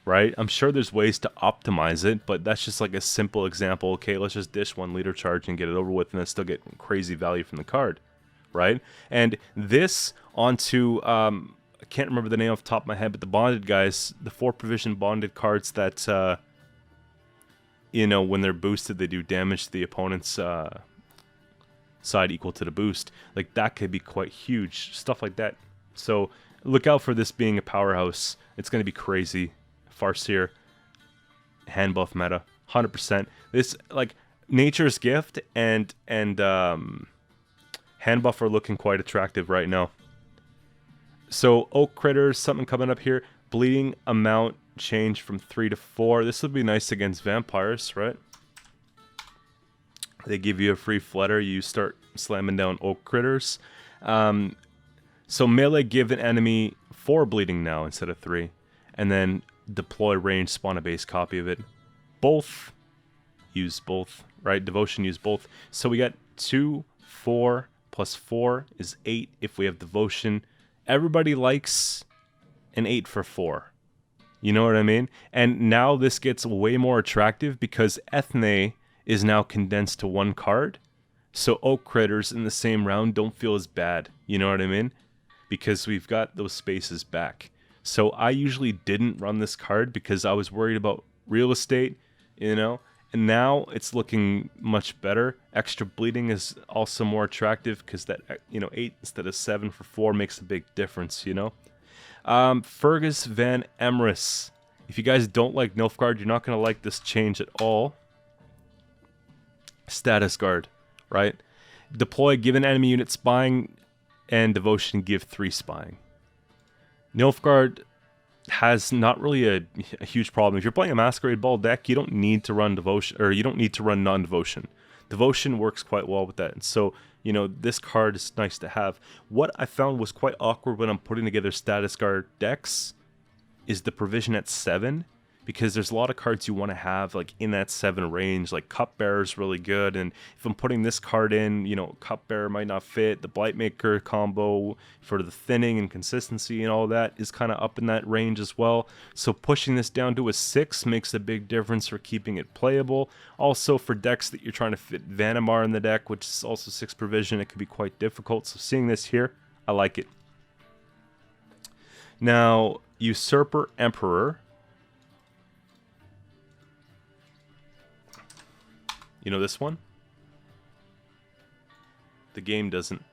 Right? I'm sure there's ways to optimize it, but that's just like a simple example. Okay, let's just dish 1 leader charge and get it over with, and then still get crazy value from the card. Right? And this onto, I can't remember the name off the top of my head, but the bonded guys, the 4 provision bonded cards that, you know, when they're boosted, they do damage to the opponent's side equal to the boost. Like, that could be quite huge. Stuff like that. So, look out for this being a powerhouse. It's going to be crazy. Farseer, hand buff meta, 100%. This, like, Nature's Gift and hand buff are looking quite attractive right now. So, Oak Critters, something coming up here. Bleeding amount change from 3 to 4. This would be nice against vampires, right? They give you a free flutter. You start slamming down Oak Critters. So melee give an enemy 4 bleeding now instead of 3. And then deploy range, spawn a base copy of it. Both use both, right? Devotion use both. So we got 2, 4 plus 4 is 8 if we have Devotion. Everybody likes an 8 for 4. You know what I mean? And now this gets way more attractive because Ethne is now condensed to 1 card. So Oak Critters in the same round don't feel as bad. You know what I mean? Because we've got those spaces back. So I usually didn't run this card because I was worried about real estate, you know? And now it's looking much better. Extra bleeding is also more attractive because that, you know, 8 instead of 7 for 4 makes a big difference, you know? Fergus Van Emrys. If you guys don't like Nilfgaard, you're not going to like this change at all. Status guard, right? Deploy, give an enemy unit spying, and Devotion, give 3 spying. Nilfgaard has not really a huge problem. If you're playing a Masquerade Ball deck, you don't need to run Devotion, or you don't need to run non-Devotion. Devotion works quite well with that. And so, you know, this card is nice to have. What I found was quite awkward when I'm putting together status guard decks is the provision at 7. Because there's a lot of cards you want to have like in that 7 range. Like Cupbearer is really good, and if I'm putting this card in, you know, Cupbearer might not fit. The Blightmaker combo for the thinning and consistency and all that is kind of up in that range as well. So pushing this down to a 6 makes a big difference for keeping it playable. Also for decks that you're trying to fit Vanamar in the deck, which is also 6 provision, it could be quite difficult. So seeing this here, I like it. Now, Usurper Emperor. You know this one? The game doesn't.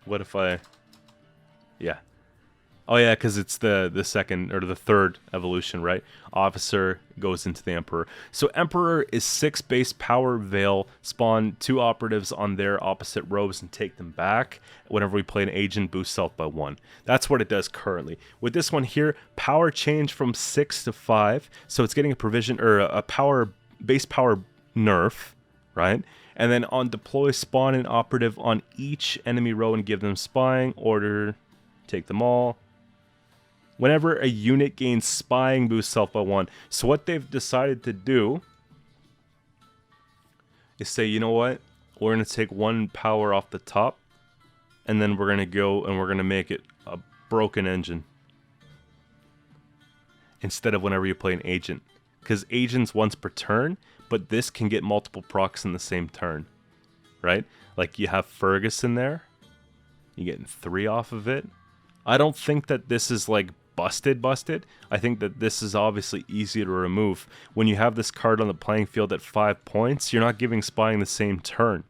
What if I... Yeah. Oh yeah, because it's the second, or the third evolution, right? Officer goes into the Emperor. So Emperor is 6 base power Veil. Spawn 2 operatives on their opposite rows and take them back. Whenever we play an agent, boost self by 1. That's what it does currently. With this one here, power change from 6 to 5. So it's getting a provision, or a power... base power nerf, right? And then on deploy, spawn an operative on each enemy row and give them spying. Order, take them all. Whenever a unit gains spying, boost self by 1. So what they've decided to do is say, you know what? We're going to take 1 power off the top, and then we're going to go and we're going to make it a broken engine. Instead of whenever you play an agent. Because agents once per turn, but this can get multiple procs in the same turn, right? Like you have Fergus in there, you're getting 3 off of it. I don't think that this is like busted. I think that this is obviously easy to remove. When you have this card on the playing field at 5 points, you're not giving spying the same turn.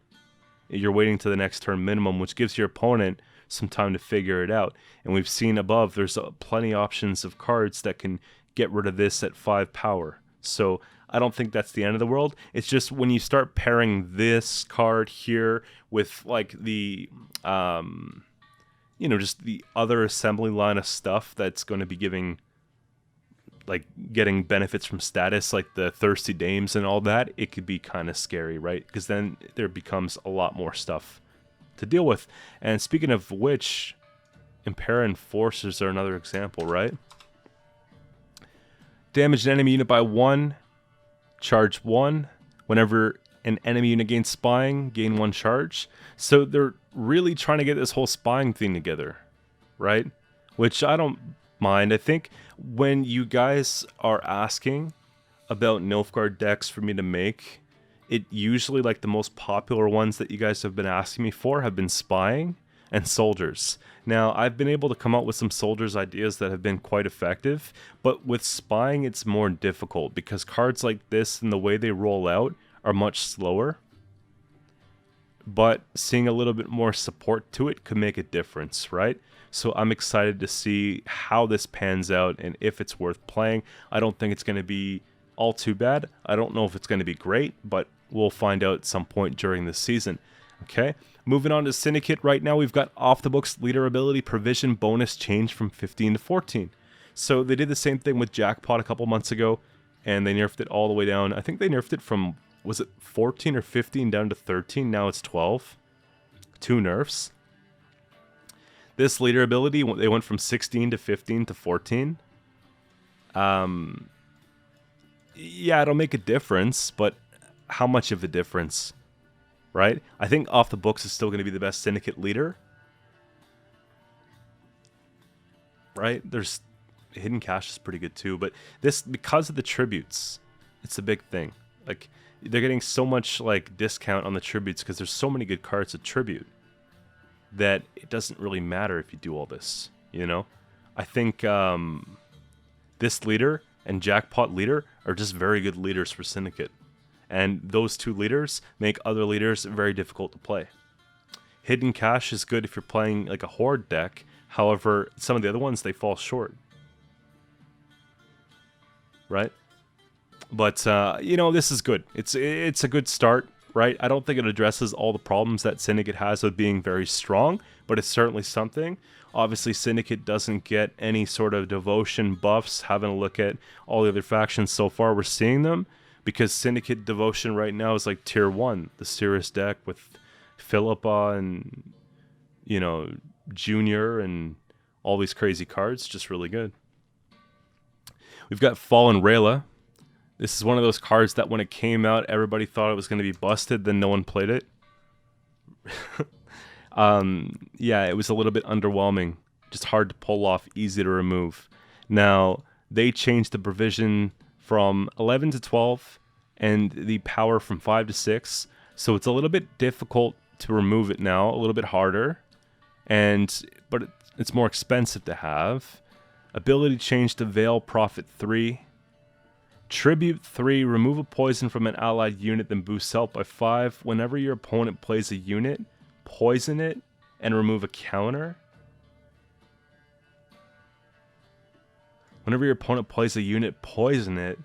You're waiting to the next turn minimum, which gives your opponent some time to figure it out. And we've seen above, there's plenty options of cards that can get rid of this at 5 power. So I don't think that's the end of the world. It's just when you start pairing this card here with like the, just the other assembly line of stuff that's going to be getting benefits from status, like the Thirsty Dames and all that, it could be kind of scary, right? Because then there becomes a lot more stuff to deal with. And speaking of which, Impair Enforcers are another example, right? Damage an enemy unit by 1, charge 1. Whenever an enemy unit gains spying, gain 1 charge. So they're really trying to get this whole spying thing together, right? Which I don't mind. I think when you guys are asking about Nilfgaard decks for me to make, it usually, like, the most popular ones that you guys have been asking me for have been spying and soldiers. Now, I've been able to come up with some soldiers ideas that have been quite effective, but with spying it's more difficult because cards like this and the way they roll out are much slower. But seeing a little bit more support to it could make a difference, right? So I'm excited to see how this pans out and if it's worth playing. I don't think it's going to be all too bad. I don't know if it's going to be great, but we'll find out at some point during the season. Okay, moving on to Syndicate. Right now we've got off the books leader ability provision bonus change from 15 to 14. So they did the same thing with Jackpot a couple months ago, and they nerfed it all the way down. I think they nerfed it from, was it 14 or 15 down to 13? Now it's 12. 2 nerfs. This leader ability, they went from 16 to 15 to 14. Yeah, it'll make a difference, but how much of a difference, right? I think off the books is still going to be the best Syndicate leader, right? There's Hidden Cache is pretty good too, but this, because of the tributes, it's a big thing. Like, they're getting so much like discount on the tributes because there's so many good cards to tribute that it doesn't really matter if you do all this, you know? I think this leader and Jackpot leader are just very good leaders for Syndicate. And those 2 leaders make other leaders very difficult to play. Hidden Cache is good if you're playing like a Horde deck. However, some of the other ones, they fall short. Right? But, this is good. It's a good start, right? I don't think it addresses all the problems that Syndicate has with being very strong, but it's certainly something. Obviously, Syndicate doesn't get any sort of devotion buffs. Having a look at all the other factions so far, we're seeing them, because Syndicate devotion right now is like tier 1. The Cirrus deck with Philippa and, Junior and all these crazy cards, just really good. We've got Fallen Rayla. This is one of those cards that when it came out, everybody thought it was going to be busted, then no one played it. Yeah, it was a little bit underwhelming. Just hard to pull off, easy to remove. Now, they changed the provision from 11 to 12 and the power from 5 to 6. So it's a little bit difficult to remove it now, a little bit harder. But it's more expensive to have. Ability change to Veil Profit 3. Tribute 3, remove a poison from an allied unit, then boost health by 5. Whenever your opponent plays a unit, poison it, and remove a counter. Whenever your opponent plays a unit, poison it,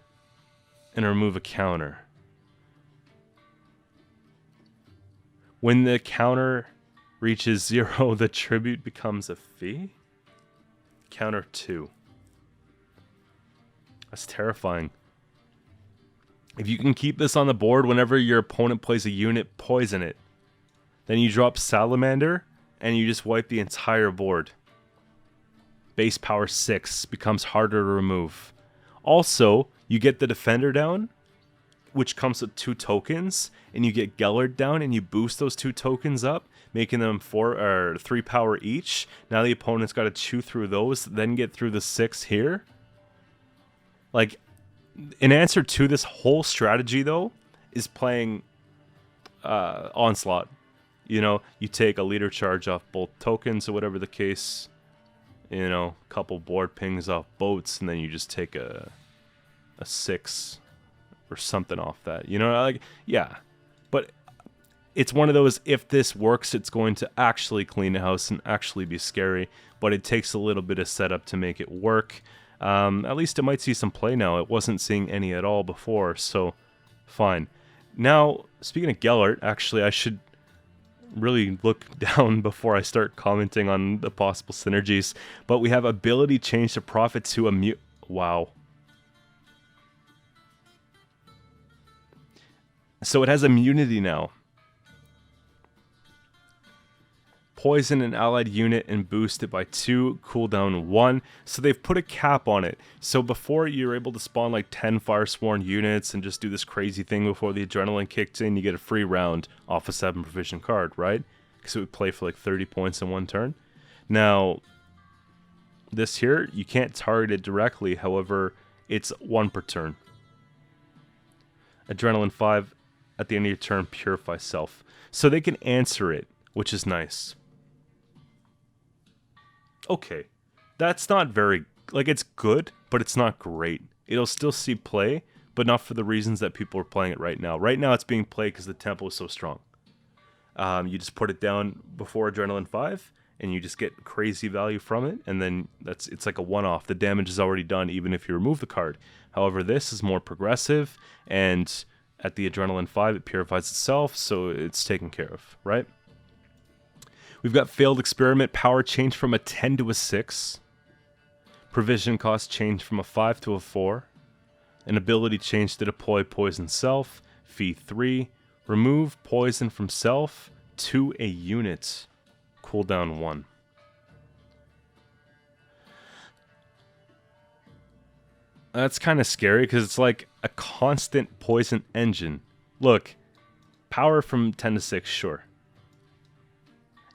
and remove a counter. When the counter reaches 0, the tribute becomes a fee? Counter 2. That's terrifying. If you can keep this on the board whenever your opponent plays a unit, poison it. Then you drop Salamander, and you just wipe the entire board. Base power 6 becomes harder to remove. Also, you get the Defender down, which comes with 2 tokens, and you get Gelart down, and you boost those 2 tokens up, making them 4 or 3 power each. Now the opponent's got to chew through those, then get through the 6 here. Like, in answer to this whole strategy, though, is playing Onslaught. You take a leader charge off both tokens or whatever the case. Couple board pings off boats, and then you just take a 6 or something off that. Yeah. But it's one of those, if this works, it's going to actually clean the house and actually be scary, but it takes a little bit of setup to make it work. At least it might see some play now. It wasn't seeing any at all before, so fine. Now, speaking of Gelart, actually, I should really look down before I start commenting on the possible synergies, but we have ability change to profit to a wow. So it has immunity now. Poison an allied unit and boost it by 2, cooldown 1. So they've put a cap on it. So before you were able to spawn like 10 Firesworn units and just do this crazy thing before the adrenaline kicked in, you get a free round off a 7 provision card, right? Because it would play for like 30 points in one turn. Now, this here, you can't target it directly, however, it's 1 per turn. Adrenaline 5, at the end of your turn, purify self. So they can answer it, which is nice. Okay, that's not very, like, it's good, but it's not great. It'll still see play, but not for the reasons that people are playing it right now. Right now it's being played because the tempo is so strong. You just put it down before Adrenaline 5, and you just get crazy value from it, and then it's like a one-off. The damage is already done even if you remove the card. However, this is more progressive, and at the Adrenaline 5 it purifies itself, so it's taken care of, right? We've got Failed Experiment, power change from a 10 to a 6. Provision cost change from a 5 to a 4. An ability change to deploy poison self, fee 3. Remove poison from self to a unit, cooldown 1. That's kind of scary because it's like a constant poison engine. Look, power from 10 to 6, sure.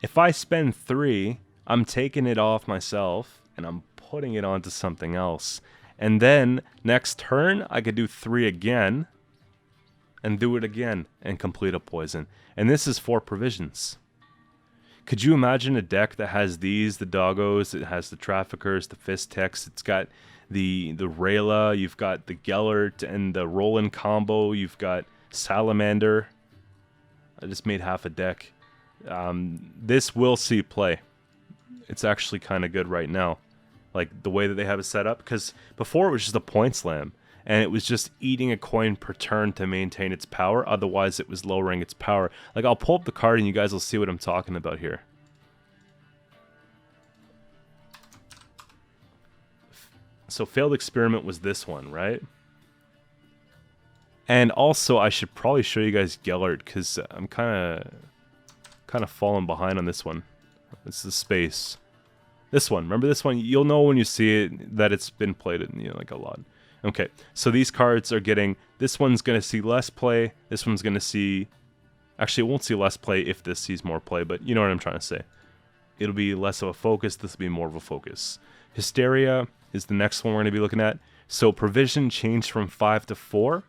If I spend 3, I'm taking it off myself, and I'm putting it onto something else. And then, next turn, I could do 3 again, and do it again, and complete a poison. And this is 4 provisions. Could you imagine a deck that has these, the doggos, it has the traffickers, the fist techs, it's got the Rayla, you've got the Gelart, and the Roland combo, you've got Salamander. I just made half a deck. This will see play. It's actually kind of good right now, like the way that they have it set up, because before it was just a point slam and it was just eating a coin per turn to maintain its power, otherwise it was lowering its power. Like, I'll pull up the card and you guys will see what I'm talking about here. So Failed Experiment was this one, right? And also I should probably show you guys Gelart, because I'm kind of falling behind on this one. It's the space. This one, remember this one? You'll know when you see it that it's been played in, like a lot. Okay, so these cards are getting, this one's going to see less play, this one's going to see, actually it won't see less play if this sees more play, but you know what I'm trying to say. It'll be less of a focus, this will be more of a focus. Hysteria is the next one we're going to be looking at. So provision changed from 5 to 4.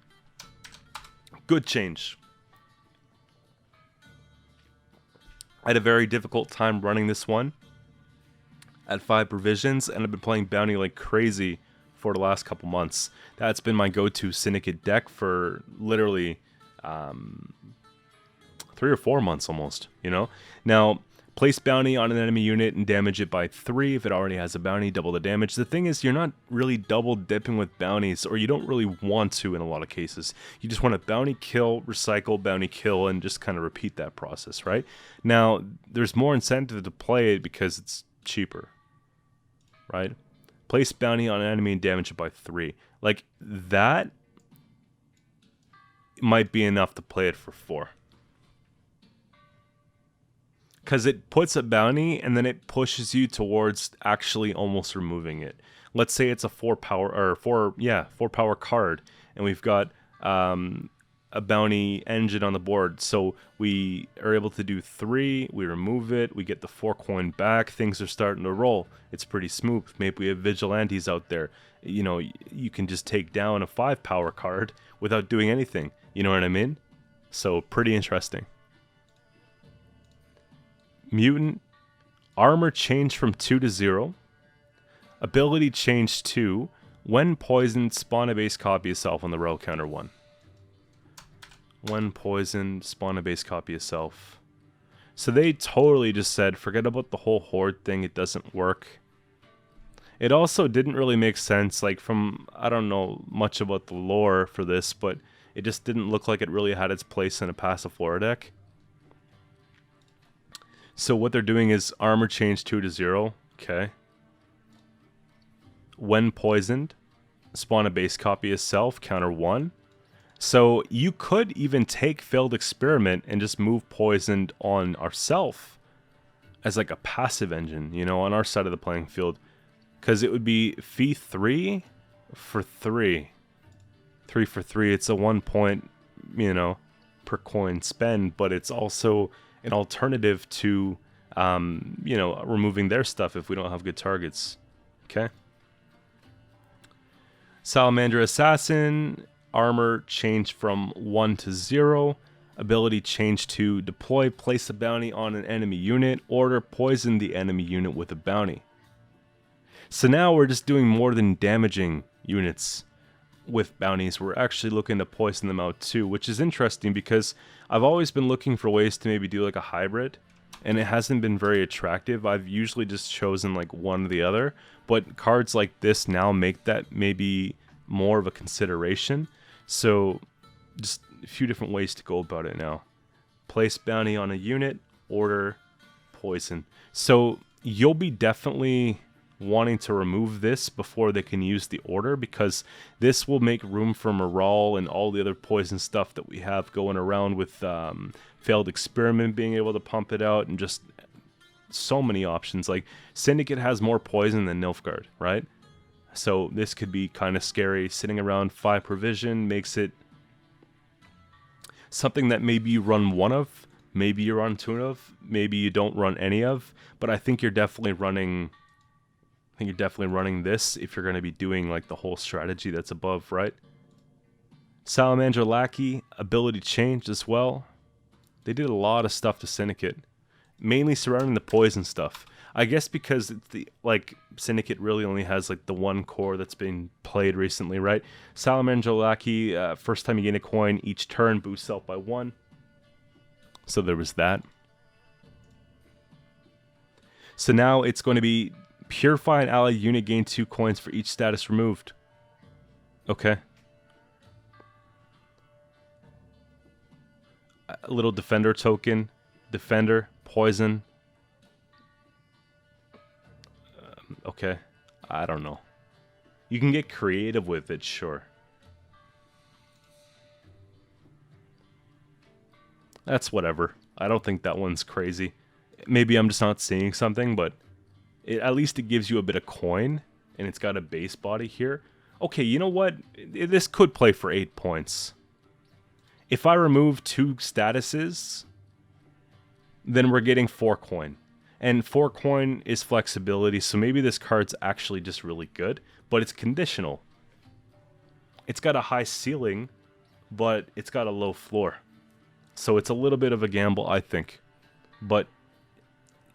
Good change. I had a very difficult time running this one at 5 provisions, and I've been playing Bounty like crazy for the last couple months. That's been my go-to Syndicate deck for literally 3 or 4 months almost, Now, place Bounty on an enemy unit and damage it by 3. If it already has a Bounty, double the damage. The thing is, you're not really double dipping with Bounties, or you don't really want to in a lot of cases. You just want to Bounty kill, recycle, Bounty kill, and just kind of repeat that process, right? Now, there's more incentive to play it because it's cheaper, right? Place Bounty on an enemy and damage it by 3. Like, that might be enough to play it for 4. Because it puts a bounty and then it pushes you towards actually almost removing it. Let's say it's a 4 power card, and we've got a bounty engine on the board. So we are able to do 3, we remove it, we get the 4 coin back, things are starting to roll. It's pretty smooth. Maybe we have vigilantes out there. You can just take down a 5 power card without doing anything. You know what I mean? So pretty interesting. Mutant Armor changed from 2 to 0. Ability changed 2. When poisoned, spawn a base copy of self on the row, counter 1. When poisoned, spawn a base copy of self. So they totally just said, forget about the whole horde thing, it doesn't work. It also didn't really make sense, like from, I don't know much about the lore for this, but it just didn't look like it really had its place in a passive flora deck. So what they're doing is armor change 2 to 0, okay. When poisoned, spawn a base copy of self, counter 1. So you could even take failed experiment and just move poisoned on ourself as like a passive engine, you know, on our side of the playing field. Because it would be fee 3 for 3. 3 for 3. It's a 1 point, you know, per coin spend, but it's also an alternative to, you know, removing their stuff if we don't have good targets. Okay. Salamandra Assassin. Armor changed from 1 to 0. Ability changed to deploy, place a bounty on an enemy unit, or poison the enemy unit with a bounty. So now we're just doing more than damaging units with bounties. We're actually looking to poison them out too, which is interesting because I've always been looking for ways to maybe do like a hybrid, and it hasn't been very attractive. I've usually just chosen like one or the other, but cards like this now make that maybe more of a consideration. So just a few different ways to go about it now. Place bounty on a unit, order, poison. So you'll be definitely wanting to remove this before they can use the order, because this will make room for morale and all the other poison stuff that we have going around with failed experiment being able to pump it out, and just so many options. Like Syndicate has more poison than Nilfgaard, right? So this could be kind of scary. Sitting around 5 provision makes it something that maybe you run one of, maybe you run two of, maybe you don't run any of, but I think you're definitely running this if you're going to be doing like the whole strategy that's above, right? Salamandra Lackey, ability changed as well. They did a lot of stuff to Syndicate, mainly surrounding the poison stuff. I guess because it's the, like, Syndicate really only has like the one core that's been played recently, right? Salamandra Lackey, first time you gain a coin each turn, boosts self by 1. So there was that. So now it's going to be purify an allied unit, gain 2 coins for each status removed. Okay. A little defender token, defender, poison. Okay, I don't know. You can get creative with it, sure. That's whatever. I don't think that one's crazy. Maybe I'm just not seeing something, but at least it gives you a bit of coin, and it's got a base body here. Okay, you know what? This could play for 8 points. If I remove 2 statuses, then we're getting 4 coin. And 4 coin is flexibility, so maybe this card's actually just really good, but it's conditional. It's got a high ceiling, but it's got a low floor. So it's a little bit of a gamble, I think. But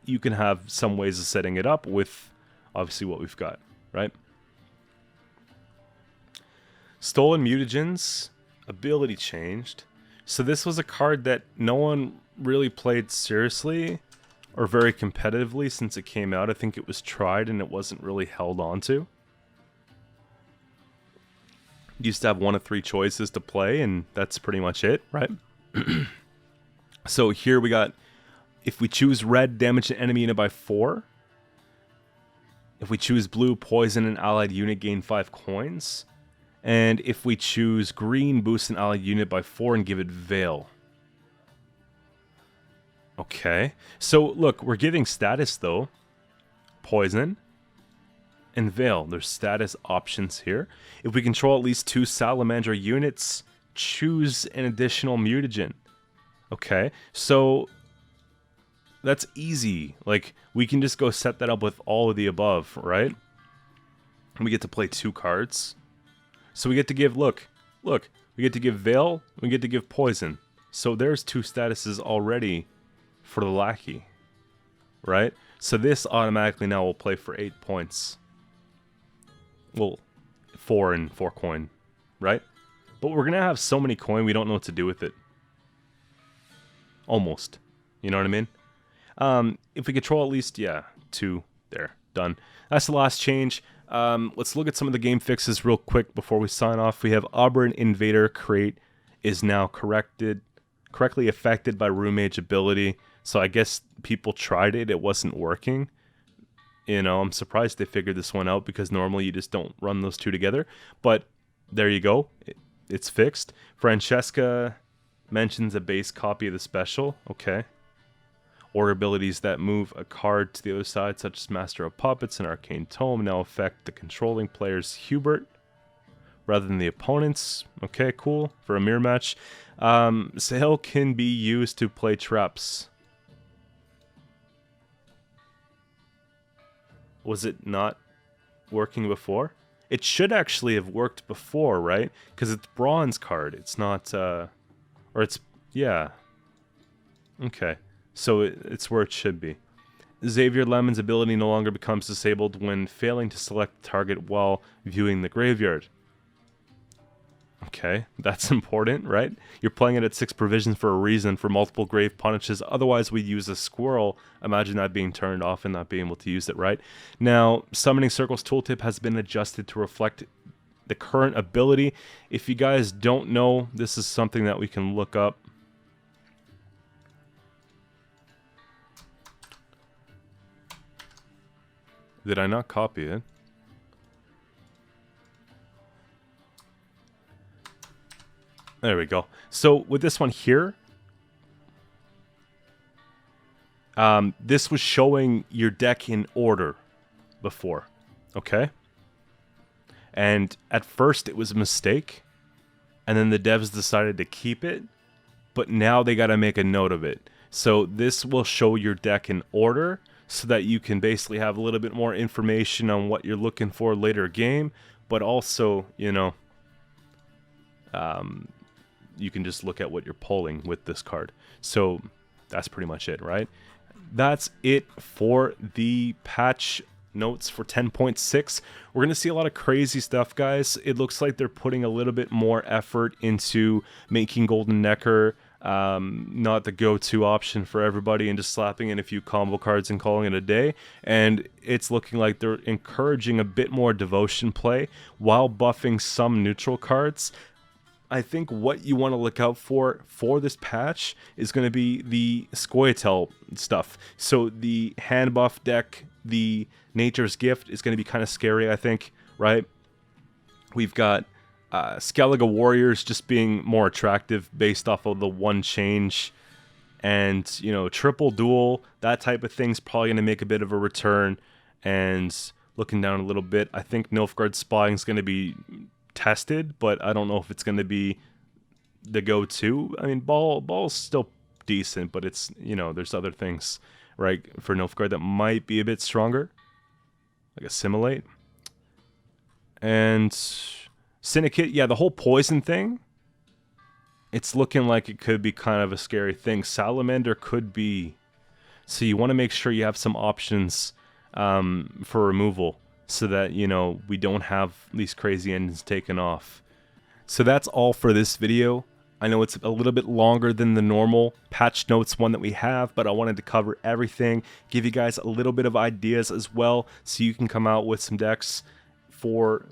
you can have some ways of setting it up with, obviously, what we've got, right? Stolen Mutagens, ability changed. So this was a card that no one really played seriously or very competitively since it came out. I think it was tried and it wasn't really held on to. You used to have 1 of 3 choices to play, and that's pretty much it, right? So here we got, if we choose red, damage an enemy unit by 4. If we choose blue, poison an allied unit, gain 5 coins. And if we choose green, boost an allied unit by 4 and give it Veil. Okay, so look, we're giving status though. Poison and Veil. There's status options here. If we control at least 2 Salamandra units, choose an additional mutagen. Okay, so that's easy. Like, we can just go set that up with all of the above, right? We get to play 2 cards. So we get to give, look, we get to give Veil, we get to give Poison. So there's 2 statuses already for the Lackey, right? So this automatically now will play for 8 points. Well, 4 and 4 coin, right? But we're going to have so many coin, we don't know what to do with it. Almost. You know what I mean? If we control at least, yeah, 2, there, done. That's the last change. Let's look at some of the game fixes real quick before we sign off. We have Aberrant Invader Crate is now correctly affected by Room Mage ability. So I guess people tried it, it wasn't working. You know, I'm surprised they figured this one out, because normally you just don't run those two together. But there you go, it's fixed. Francesca mentions a base copy of the special, okay. Or abilities that move a card to the other side, such as Master of Puppets and Arcane Tome, now affect the controlling player's Hubert rather than the opponent's. Okay, cool, for a mirror match. Sail can be used to play traps. Was it not working before? It should actually have worked before, right? Because it's bronze card. It's not, or it's, yeah. Okay, so it's where it should be. Xavier Lemon's ability no longer becomes disabled when failing to select the target while viewing the graveyard. Okay, that's important, right? You're playing it at 6 provisions for a reason, for multiple grave punishes. Otherwise, we use a squirrel. Imagine that being turned off and not being able to use it, right? Now, Summoning Circle's tooltip has been adjusted to reflect the current ability. If you guys don't know, this is something that we can look up. Did I not copy it? There we go. So with this one here, this was showing your deck in order before, okay? And at first it was a mistake, and then the devs decided to keep it, but now they got to make a note of it. So this will show your deck in order, so that you can basically have a little bit more information on what you're looking for later game, but also, you know, you can just look at what you're pulling with this card. So that's pretty much it, right? That's it for the patch notes for 10.6. We're going to see a lot of crazy stuff, guys. It looks like they're putting a little bit more effort into making Golden Necker not the go-to option for everybody, and just slapping in a few combo cards and calling it a day. And it's looking like they're encouraging a bit more devotion play while buffing some neutral cards. I think what you want to look out for this patch is going to be the Scoia'tael stuff. So the hand buff deck, the Nature's Gift, is going to be kind of scary, I think, right? We've got Skellige Warriors just being more attractive based off of the one change. And, you know, triple duel, that type of thing's probably going to make a bit of a return. And looking down a little bit, I think Nilfgaard Spying is going to be tested, but I don't know if it's going to be the go-to. I mean, ball's still decent, but it's, you know, there's other things, right, for Nilfgaard that might be a bit stronger, like Assimilate. And Syndicate, yeah, the whole poison thing, it's looking like it could be kind of a scary thing. Salamander could be, so you want to make sure you have some options for removal, so that, you know, we don't have these crazy engines taken off. So that's all for this video. I know it's a little bit longer than the normal patch notes one that we have, but I wanted to cover everything, give you guys a little bit of ideas as well, so you can come out with some decks for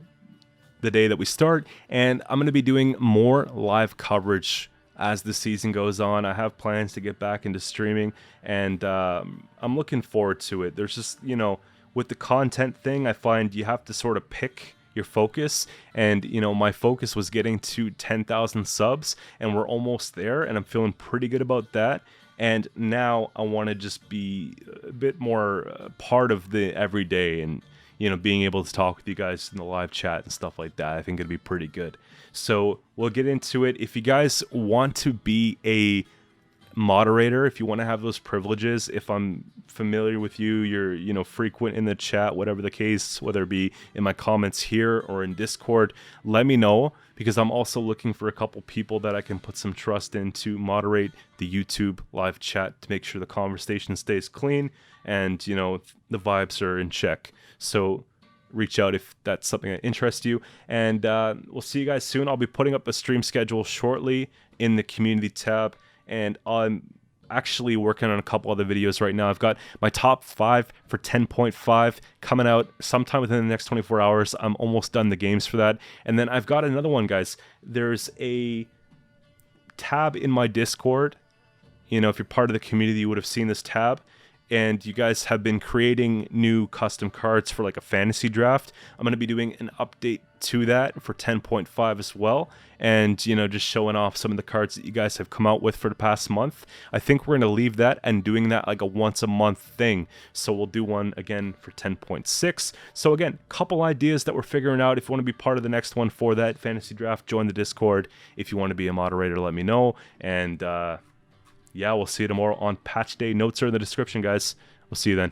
the day that we start. And I'm going to be doing more live coverage as the season goes on. I have plans to get back into streaming, and I'm looking forward to it. There's just, you know, with the content thing, I find you have to sort of pick your focus, and, you know, my focus was getting to 10,000 subs, and we're almost there, and I'm feeling pretty good about that. And now I want to just be a bit more part of the everyday, and, you know, being able to talk with you guys in the live chat and stuff like that. I think it'd be pretty good. So we'll get into it. If you guys want to be a moderator, if you want to have those privileges, if I'm familiar with you, you're, you know, frequent in the chat, whatever the case, whether it be in my comments here or in Discord, let me know, because I'm also looking for a couple people that I can put some trust in to moderate the YouTube live chat to make sure the conversation stays clean and, you know, the vibes are in check. So reach out if that's something that interests you, and we'll see you guys soon. I'll be putting up a stream schedule shortly in the community tab, and I'm actually working on a couple other videos right now. I've got my top 5 for 10.5 coming out sometime within the next 24 hours. I'm almost done the games for that. And then I've got another one, guys. There's a tab in my Discord. You know, if you're part of the community, you would have seen this tab. And you guys have been creating new custom cards for like a fantasy draft. I'm going to be doing an update to that for 10.5 as well. And, you know, just showing off some of the cards that you guys have come out with for the past month. I think we're going to leave that and doing that like a once a month thing. So we'll do one again for 10.6. So again, couple ideas that we're figuring out. If you want to be part of the next one for that fantasy draft, join the Discord. If you want to be a moderator, let me know. And, yeah, we'll see you tomorrow on patch day. Notes are in the description, guys. We'll see you then.